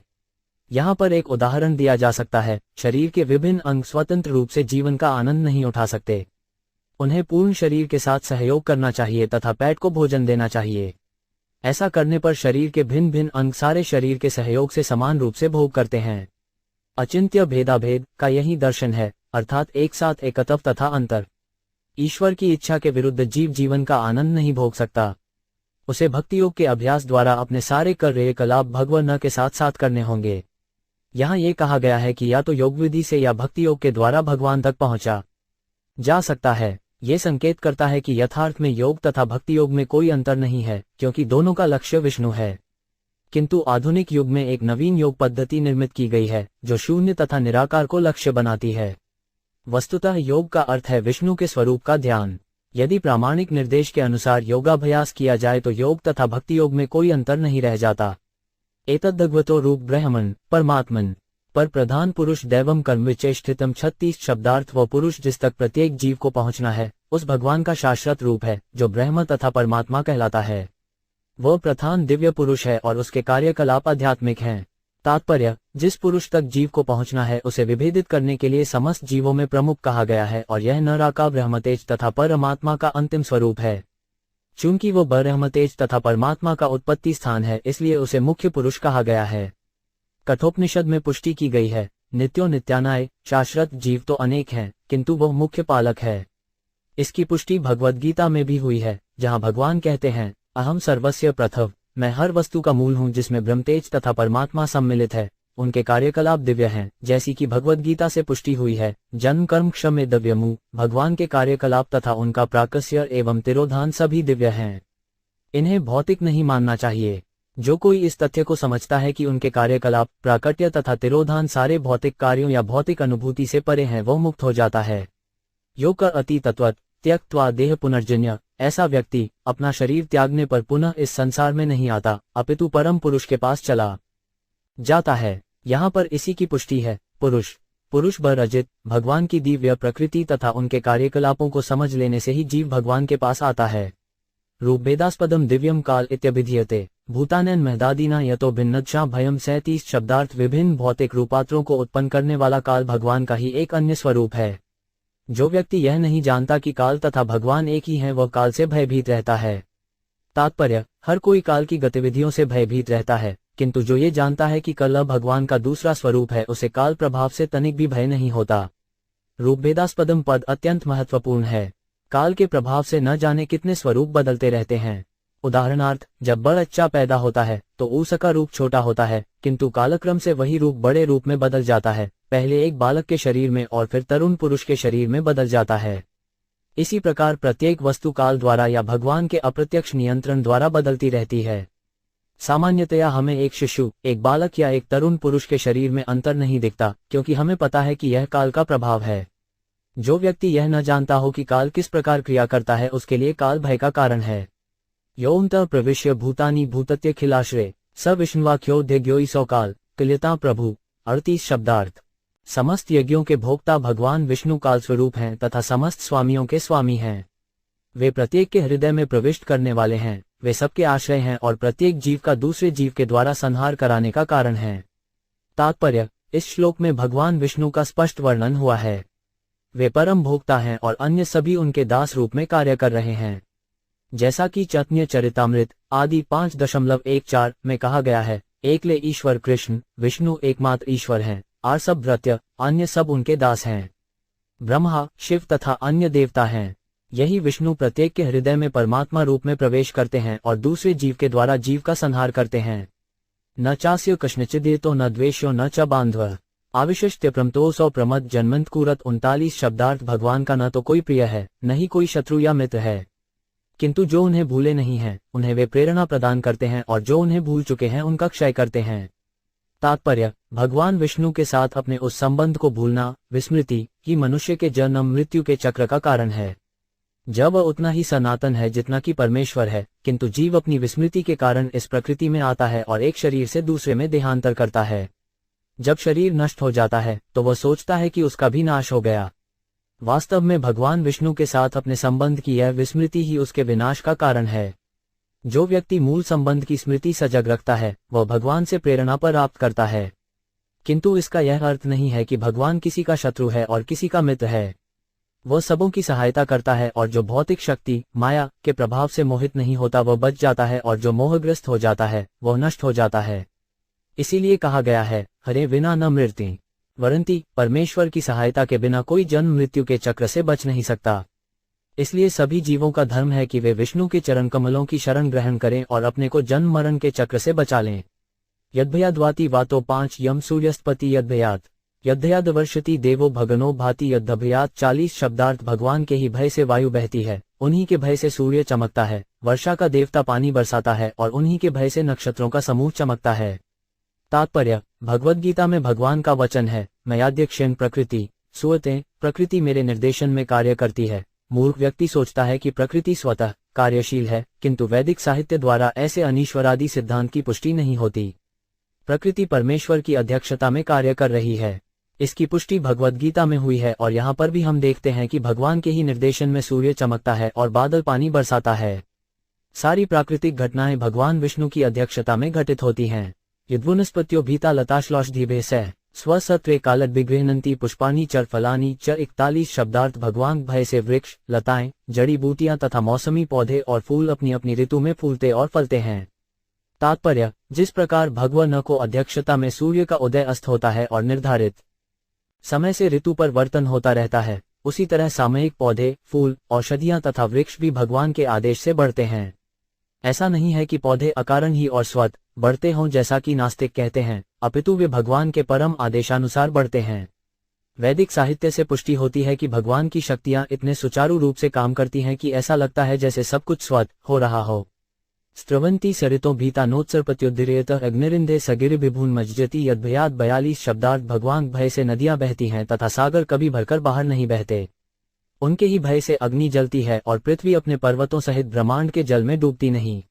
यहाँ पर एक उदाहरण दिया जा सकता है, शरीर के विभिन्न अंग स्वतंत्र रूप से जीवन का आनंद नहीं उठा सकते। उन्हें पूर्ण शरीर के साथ सहयोग करना चाहिए तथा पेट को भोजन देना चाहिए। ऐसा करने पर शरीर के भिन्न भिन्न अंग सारे शरीर के सहयोग से समान रूप से भोग करते हैं। अचिंत्य भेदाभेद का यही दर्शन है, अर्थात एक साथ एकत्व तथा अंतर। ईश्वर की इच्छा के विरुद्ध जीव जीवन का आनंद नहीं भोग सकता। उसे भक्ति योग के अभ्यास द्वारा अपने सारे क्रियाकलाप भगवान के साथ साथ करने होंगे। यहाँ ये कहा गया है कि या तो योग विधि से या भक्ति योग के द्वारा भगवान तक पहुंचा जा सकता है। ये संकेत करता है कि यथार्थ में योग तथा भक्ति योग में कोई अंतर नहीं है, क्योंकि दोनों का लक्ष्य विष्णु है। किंतु आधुनिक युग में एक नवीन योग पद्धति निर्मित की गई है जो शून्य तथा निराकार को लक्ष्य बनाती है। वस्तुतः योग का अर्थ है विष्णु के स्वरूप का ध्यान। यदि प्रामाणिक निर्देश के अनुसार योगाभ्यास किया जाए तो योग तथा भक्ति योग में कोई अंतर नहीं रह जाता। एतद्भगवतो रूप ब्रह्मन् परमात्मन पर प्रधान पुरुष दैवम कर्म विचेष्टितम 36 शब्दार्थ। वह पुरुष जिस तक प्रत्येक जीव को पहुंचना है उस भगवान का शाश्वत रूप है जो ब्रह्म तथा परमात्मा कहलाता है। वह प्रधान दिव्य पुरुष है और उसके कार्यकलाप आध्यात्मिक हैं। तात्पर्य, जिस पुरुष तक जीव को पहुंचना है उसे विभेदित करने के लिए समस्त जीवों में प्रमुख कहा गया है और यह नराका ब्रह्मतेज तथा परमात्मा का अंतिम स्वरूप है। चूंकि वो ब्रह्मतेज तथा परमात्मा का उत्पत्ति स्थान है इसलिए उसे मुख्य पुरुष कहा गया है। कठोपनिषद में पुष्टि की गई है, नित्यो नित्यानाय, शाश्वत जीव तो अनेक हैं किंतु वह मुख्य पालक है। इसकी पुष्टि भगवद गीता में भी हुई है, जहां भगवान कहते हैं, अहम सर्वस्य प्रथम, मैं हर वस्तु का मूल हूं जिसमें ब्रह्मतेज तथा परमात्मा सम्मिलित है। उनके कार्यकलाप दिव्य हैं, जैसी कि भगवद गीता से पुष्टि हुई है। जन्म कर्म क्षमे दिव्यमु, भगवान के कार्यकलाप तथा उनका प्राकस्य एवं तिरोधान सभी दिव्य हैं। इन्हें भौतिक नहीं मानना चाहिए। जो कोई इस तथ्य को समझता है कि उनके कार्यकलाप, प्राकट्य तथा तिरोधान सारे भौतिक कार्यों या भौतिक अनुभूति से परे हैं, वह मुक्त हो जाता है। योग का अति तत्वत त्यक्त्वा देह पुनर्जन्य, ऐसा व्यक्ति अपना शरीर त्यागने पर पुनः इस संसार में नहीं आता, अपितु परम पुरुष के पास चला जाता है। यहाँ पर इसी की पुष्टि है। पुरुष बरजित भगवान की दिव्य प्रकृति तथा उनके कार्यकलापों को समझ लेने से ही जीव भगवान के पास आता है। रूपभेदास्पदम दिव्यम काल इत्यभिधीयते भूतानैन महदादीना यतो भिन्नच्छा भयम 37 शब्दार्थ। विभिन्न भौतिक रूपात्रों को उत्पन्न करने वाला काल भगवान का ही एक अन्य स्वरूप है। जो व्यक्ति यह नहीं जानता कि काल तथा भगवान एक ही हैं, वह काल से भयभीत रहता है। तात्पर्य, हर कोई काल की गतिविधियों से भयभीत रहता है, किंतु जो ये जानता है कि कल भगवान का दूसरा स्वरूप है, उसे काल प्रभाव से तनिक भी भय नहीं होता। रूपभेदास्पदम पद अत्यंत महत्वपूर्ण है। काल के प्रभाव से न जाने कितने स्वरूप बदलते रहते हैं। उदाहरणार्थ, जब बच्चा पैदा होता है तो उसका रूप छोटा होता है, किंतु कालक्रम से वही रूप बड़े रूप में बदल जाता है, पहले एक बालक के शरीर में और फिर तरुण पुरुष के शरीर में बदल जाता है। इसी प्रकार प्रत्येक वस्तु काल द्वारा या भगवान के अप्रत्यक्ष नियंत्रण द्वारा बदलती रहती है। सामान्यतया हमें एक शिशु, एक बालक या एक तरुण पुरुष के शरीर में अंतर नहीं दिखता, क्योंकि हमें पता है कि यह काल का प्रभाव है। जो व्यक्ति यह न जानता हो कि काल किस प्रकार क्रिया करता है, उसके लिए काल भय का कारण है। योऽन्तः प्रविश्य भूतानि भूतत्यखिलाश्रे स विष्णुवाख्योऽध्यज्ञोऽयि सौ काल तुल्यता प्रभु। 38 शब्दार्थ। समस्त यज्ञों के भोक्ता भगवान विष्णु काल स्वरूप हैं तथा समस्त स्वामियों के स्वामी हैं। वे प्रत्येक के हृदय में प्रविष्ट करने वाले हैं, वे सबके आश्रय हैं और प्रत्येक जीव का दूसरे जीव के द्वारा संहार कराने का कारण है। तात्पर्य, इस श्लोक में भगवान विष्णु का स्पष्ट वर्णन हुआ है। वे परम भोक्ता हैं और अन्य सभी उनके दास रूप में कार्य कर रहे हैं। जैसा कि चैतन्य चरितामृत आदि 5.14 में कहा गया है, एकले ईश्वर कृष्ण विष्णु एकमात्र ईश्वर हैं, और सब भृत्य अन्य सब उनके दास हैं। ब्रह्मा, शिव तथा अन्य देवता हैं। यही विष्णु प्रत्येक के हृदय में परमात्मा रूप में प्रवेश करते हैं और दूसरे जीव के द्वारा जीव का संहार करते हैं। न चास्य कृष्णचिदेतो न द्वेष्यो न च बांधव आविशिष्ट प्रमतोसौ प्रमद जन्मंत कुरत। 39 शब्दार्थ। भगवान का न तो कोई प्रिय है, न ही कोई शत्रु या मित्र है, किंतु जो उन्हें भूले नहीं हैं उन्हें वे प्रेरणा प्रदान करते हैं और जो उन्हें भूल चुके हैं उनका क्षय करते हैं। तात्पर्य, भगवान विष्णु के साथ अपने उस संबंध को भूलना, विस्मृति ही मनुष्य के जन्म मृत्यु के चक्र का कारण है। जब वह उतना ही सनातन है जितना कि परमेश्वर है, किंतु जीव अपनी विस्मृति के कारण इस प्रकृति में आता है और एक शरीर से दूसरे में देहांतर करता है। जब शरीर नष्ट हो जाता है तो वह सोचता है कि उसका भी नाश हो गया। वास्तव में भगवान विष्णु के साथ अपने संबंध की यह विस्मृति ही उसके विनाश का कारण है। जो व्यक्ति मूल संबंध की स्मृति सजग रखता है वह भगवान से प्रेरणा प्राप्त करता है, किंतु इसका यह अर्थ नहीं है कि भगवान किसी का शत्रु है और किसी का मित्र है। वह सबों की सहायता करता है और जो भौतिक शक्ति माया के प्रभाव से मोहित नहीं होता वह बच जाता है, और जो मोहग्रस्त हो जाता है वह नष्ट हो जाता है। इसीलिए कहा गया है, हरे विना न मृत्यु वरंती, परमेश्वर की सहायता के बिना कोई जन्म मृत्यु के चक्र से बच नहीं सकता। इसलिए सभी जीवों का धर्म है कि वे विष्णु के चरण कमलों की शरण ग्रहण करें और अपने को जन्म मरण के चक्र से बचा लें। यद्भयाद्वाति वातो 5 यम सूर्यस्पति यद्भयात् यद्भयाद वर्षति देवो भगनो भाति यद्भयात् 40 शब्दार्थ। भगवान के ही भय से वायु बहती है, उन्हीं के भय से सूर्य चमकता है, वर्षा का देवता पानी बरसाता है और उन्हीं के भय से नक्षत्रों का समूह चमकता है। तात्पर्य, भगवद गीता में भगवान का वचन है, मयाध्यक्षेण प्रकृति सुअते, प्रकृति मेरे निर्देशन में कार्य करती है। मूर्ख व्यक्ति सोचता है कि प्रकृति स्वतः कार्यशील है, किंतु वैदिक साहित्य द्वारा ऐसे अनीश्वरादि सिद्धांत की पुष्टि नहीं होती। प्रकृति परमेश्वर की अध्यक्षता में कार्य कर रही है, इसकी पुष्टि भगवद गीता में हुई है। और यहाँ पर भी हम देखते हैं कि भगवान के ही निर्देशन में सूर्य चमकता है और बादल पानी बरसाता है। सारी प्राकृतिक घटनाएं भगवान विष्णु की अध्यक्षता में घटित होती हैं। यद्वनस्पत्यो भीता लताश्लौषधिभेसः स्वसत्वे कालद्विगृह्णन्ति पुष्पाणि च फलानि च। 41 शब्दार्थ। भगवान भय से वृक्ष, लताएं, जड़ी बूटियां तथा मौसमी पौधे और फूल अपनी अपनी ऋतु में फूलते और फलते हैं। तात्पर्य, जिस प्रकार भगवान को अध्यक्षता में सूर्य का उदय अस्त होता है और निर्धारित समय से ऋतु परिवर्तन होता रहता है, उसी तरह सामयिक पौधे, फूल, औषधियां तथा वृक्ष भी भगवान के आदेश से बढ़ते हैं। ऐसा नहीं है कि पौधे अकारण ही और स्वतः बढ़ते हों जैसा कि नास्तिक कहते हैं, अपितु वे भगवान के परम आदेशानुसार बढ़ते हैं। वैदिक साहित्य से पुष्टि होती है कि भगवान की शक्तियां इतने सुचारू रूप से काम करती हैं कि ऐसा लगता है जैसे सब कुछ स्वतः हो रहा हो। स्त्रवंती सरितो भीता नोत्सर्पत्युद्दीर्यत अग्निरिंदे सगिर विभून मज्जति यद्भयात्। 42 शब्दार्थ। भगवान भय से नदियां बहती हैं तथा सागर कभी भरकर बाहर नहीं बहते। उनके ही भय से अग्नि जलती है और पृथ्वी अपने पर्वतों सहित ब्रह्मांड के जल में डूबती नहीं।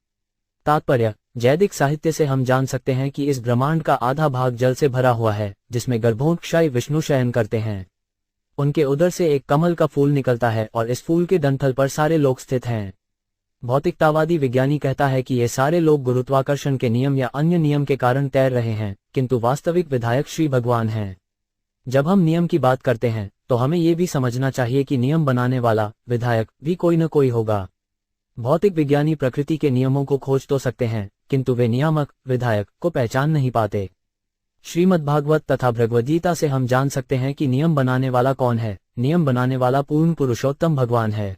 तात्पर्य, वैदिक साहित्य से हम जान सकते हैं कि इस ब्रह्मांड का आधा भाग जल से भरा हुआ है, जिसमें गर्भोत्कर्षायी विष्णु शयन करते हैं। उनके उदर से एक कमल का फूल निकलता है और इस फूल के डंठल पर सारे लोग स्थित हैं। भौतिकतावादी विज्ञानी कहता है कि ये सारे लोग गुरुत्वाकर्षण के नियम या अन्य नियम के कारण तैर रहे हैं, किंतु वास्तविक विधायक श्री भगवान हैं। जब हम नियम की बात करते हैं तो हमें ये भी समझना चाहिए कि नियम बनाने वाला विधायक भी कोई न कोई होगा। भौतिक विज्ञानी प्रकृति के नियमों को खोज तो सकते हैं, किंतु वे नियामक विधायक को पहचान नहीं पाते। श्रीमद्भागवत तथा भगवद गीता से हम जान सकते हैं कि नियम बनाने वाला कौन है। नियम बनाने वाला पूर्ण पुरुषोत्तम भगवान है।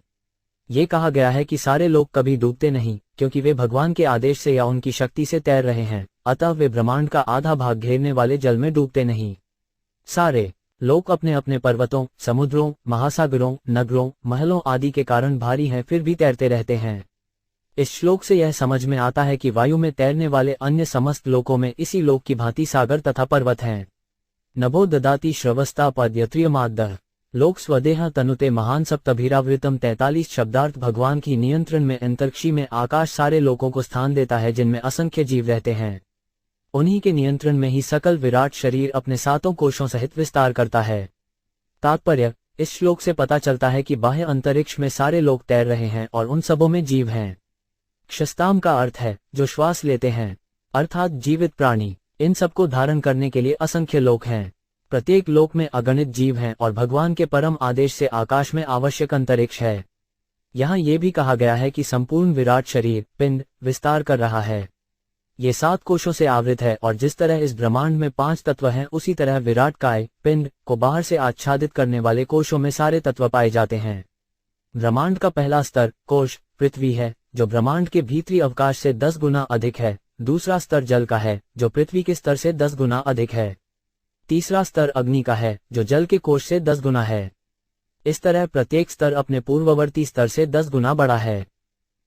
ये कहा गया है कि सारे लोग कभी डूबते नहीं, क्योंकि वे भगवान के आदेश से या उनकी शक्ति से तैर रहे हैं, अतः वे ब्रह्मांड का आधा भाग घेरने वाले जल में डूबते नहीं। सारे लोग अपने अपने पर्वतों, समुद्रों, महासागरों, नगरों, महलों आदि के कारण भारी हैं, फिर भी तैरते रहते हैं। इस श्लोक से यह समझ में आता है कि वायु में तैरने वाले अन्य समस्त लोकों में इसी लोक की भांति सागर तथा पर्वत हैं। नभो ददाति श्रवस्ता पद्यत्रियमाद्यः लोक स्वदेह तनुते महान सप्तभिरावृतम। 43 शब्दार्थ। भगवान की नियंत्रण में अंतरिक्षी में आकाश सारे लोकों को स्थान देता है जिनमें असंख्य जीव रहते हैं। उन्हीं के नियंत्रण में ही सकल विराट शरीर अपने 7 कोशों सहित विस्तार करता है। तात्पर्य, इस श्लोक से पता चलता है कि बाह्य अंतरिक्ष में सारे लोग तैर रहे हैं और उन सबों में जीव हैं। क्षस्ताम का अर्थ है जो श्वास लेते हैं, अर्थात जीवित प्राणी। इन सबको धारण करने के लिए असंख्य लोक हैं। प्रत्येक लोक में अगणित जीव हैं और भगवान के परम आदेश से आकाश में आवश्यक अंतरिक्ष है। यहाँ ये भी कहा गया है कि संपूर्ण विराट शरीर पिंड विस्तार कर रहा है। ये 7 कोशों से आवृत है और जिस तरह इस ब्रह्मांड में 5 तत्व हैं, उसी तरह विराट काय पिंड को बाहर से आच्छादित करने वाले कोशों में सारे तत्व पाए जाते हैं। ब्रह्मांड का पहला स्तर कोश पृथ्वी है, जो ब्रह्मांड के भीतरी अवकाश से 10 गुना अधिक है। दूसरा स्तर जल का है, जो पृथ्वी के स्तर से 10 गुना अधिक है। तीसरा स्तर अग्नि का है, जो जल के कोश से 10 गुना है। इस तरह प्रत्येक स्तर अपने पूर्ववर्ती स्तर से 10 गुना बड़ा है।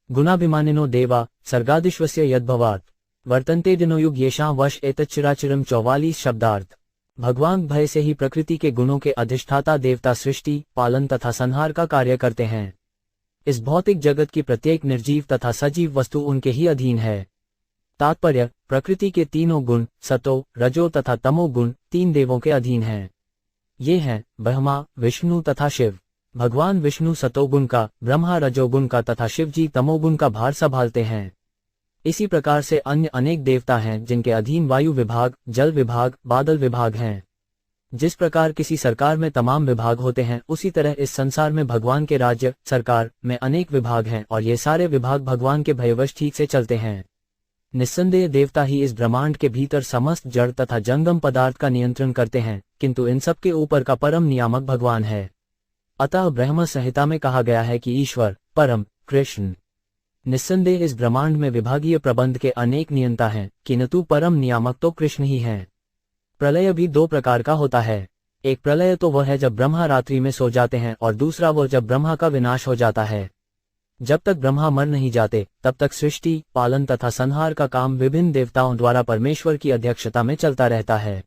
गुणाभिमानिनो देवा सर्गादिश्वस्य यद्भवात् वर्तन्ते दिनोयुग येषां वश एतच्चिराचिरम। 44 शब्दार्थ। भगवान भय से ही प्रकृति के गुणों के अधिष्ठाता देवता सृष्टि, पालन तथा संहार का कार्य करते हैं। इस भौतिक जगत की प्रत्येक निर्जीव तथा सजीव वस्तु उनके ही अधीन है। तात्पर्य, प्रकृति के तीनों गुण सतो, रजो तथा तमो गुण 3 देवों के अधीन हैं। ये हैं ब्रह्मा, विष्णु तथा शिव। भगवान विष्णु सतोगुण का, ब्रह्मा रजोगुण का तथा शिव जी तमोगुण का भार संभालते हैं। इसी प्रकार से अन्य अनेक देवता हैं जिनके अधीन वायु विभाग, जल विभाग, बादल विभाग हैं। जिस प्रकार किसी सरकार में तमाम विभाग होते हैं, उसी तरह इस संसार में भगवान के राज्य, सरकार में अनेक विभाग हैं और ये सारे विभाग भगवान के भयवश ठीक से चलते हैं। निस्संदेह देवता ही इस ब्रह्मांड के भीतर समस्त जड़ तथा जंगम पदार्थ का नियंत्रण करते हैं, किंतु इन सब के ऊपर का परम नियामक भगवान है। अतः ब्रह्म संहिता में कहा गया है कि ईश्वर, परम, कृष्ण। निस्संदेह इस ब्रह्मांड में विभागीय प्रबंध के अनेक नियंता हैं, किंतु परम नियामक तो कृष्ण ही हैं। प्रलय भी दो प्रकार का होता है। एक प्रलय तो वह है जब ब्रह्मा रात्रि में सो जाते हैं और दूसरा वह जब ब्रह्मा का विनाश हो जाता है। जब तक ब्रह्मा मर नहीं जाते तब तक सृष्टि, पालन तथा संहार का काम विभिन्न देवताओं द्वारा परमेश्वर की अध्यक्षता में चलता रहता है।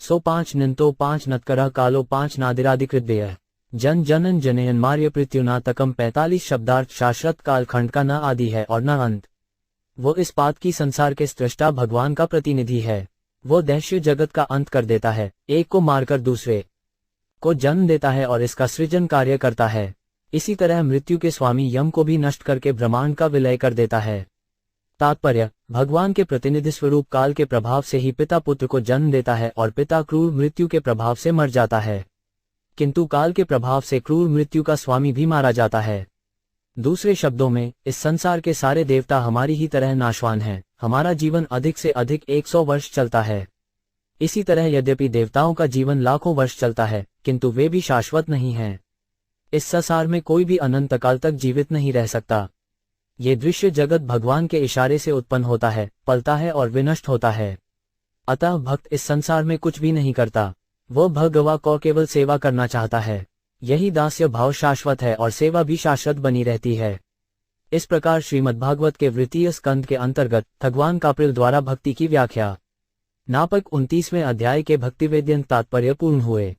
सो 5 निंतो 5 नत्करः कालो 5 नादिरादिकृद्यः जन जनन जनयन मार्य पृथ्युनातकम 45 शब्दार्थ शाश्वत काल खंड का न आदि है और न अंत। वो इस बात की संसार के सृष्टा भगवान का प्रतिनिधि है। वो दैश्य जगत का अंत कर देता है, एक को मारकर दूसरे को जन्म देता है और इसका सृजन कार्य करता है। इसी तरह मृत्यु के स्वामी यम को भी नष्ट करके ब्रह्मांड का विलय कर देता है। तात्पर्य, भगवान के प्रतिनिधि स्वरूप काल के प्रभाव से ही पिता पुत्र को जन्म देता है और पिता क्रूर मृत्यु के प्रभाव से मर जाता है, किंतु काल के प्रभाव से क्रूर मृत्यु का स्वामी भी मारा जाता है। दूसरे शब्दों में, इस संसार के सारे देवता हमारी ही तरह नाशवान हैं। हमारा जीवन अधिक से अधिक 100 वर्ष चलता है। इसी तरह यद्यपि देवताओं का जीवन लाखों वर्ष चलता है, किंतु वे भी शाश्वत नहीं हैं। इस संसार में कोई भी अनंत काल तक जीवित नहीं रह सकता। ये दृश्य जगत भगवान के इशारे से उत्पन्न होता है, पलता है और विनष्ट होता है। अतः भक्त इस संसार में कुछ भी नहीं करता, वह भगवान को केवल सेवा करना चाहता है। यही दास्य भाव शाश्वत है और सेवा भी शाश्वत बनी रहती है। इस प्रकार श्रीमद्भागवत के वृतीय स्कंद के अंतर्गत भगवान कापिल द्वारा भक्ति की व्याख्या नापक 29वें अध्याय के भक्तिवेद्यंत तात्पर्य पूर्ण हुए।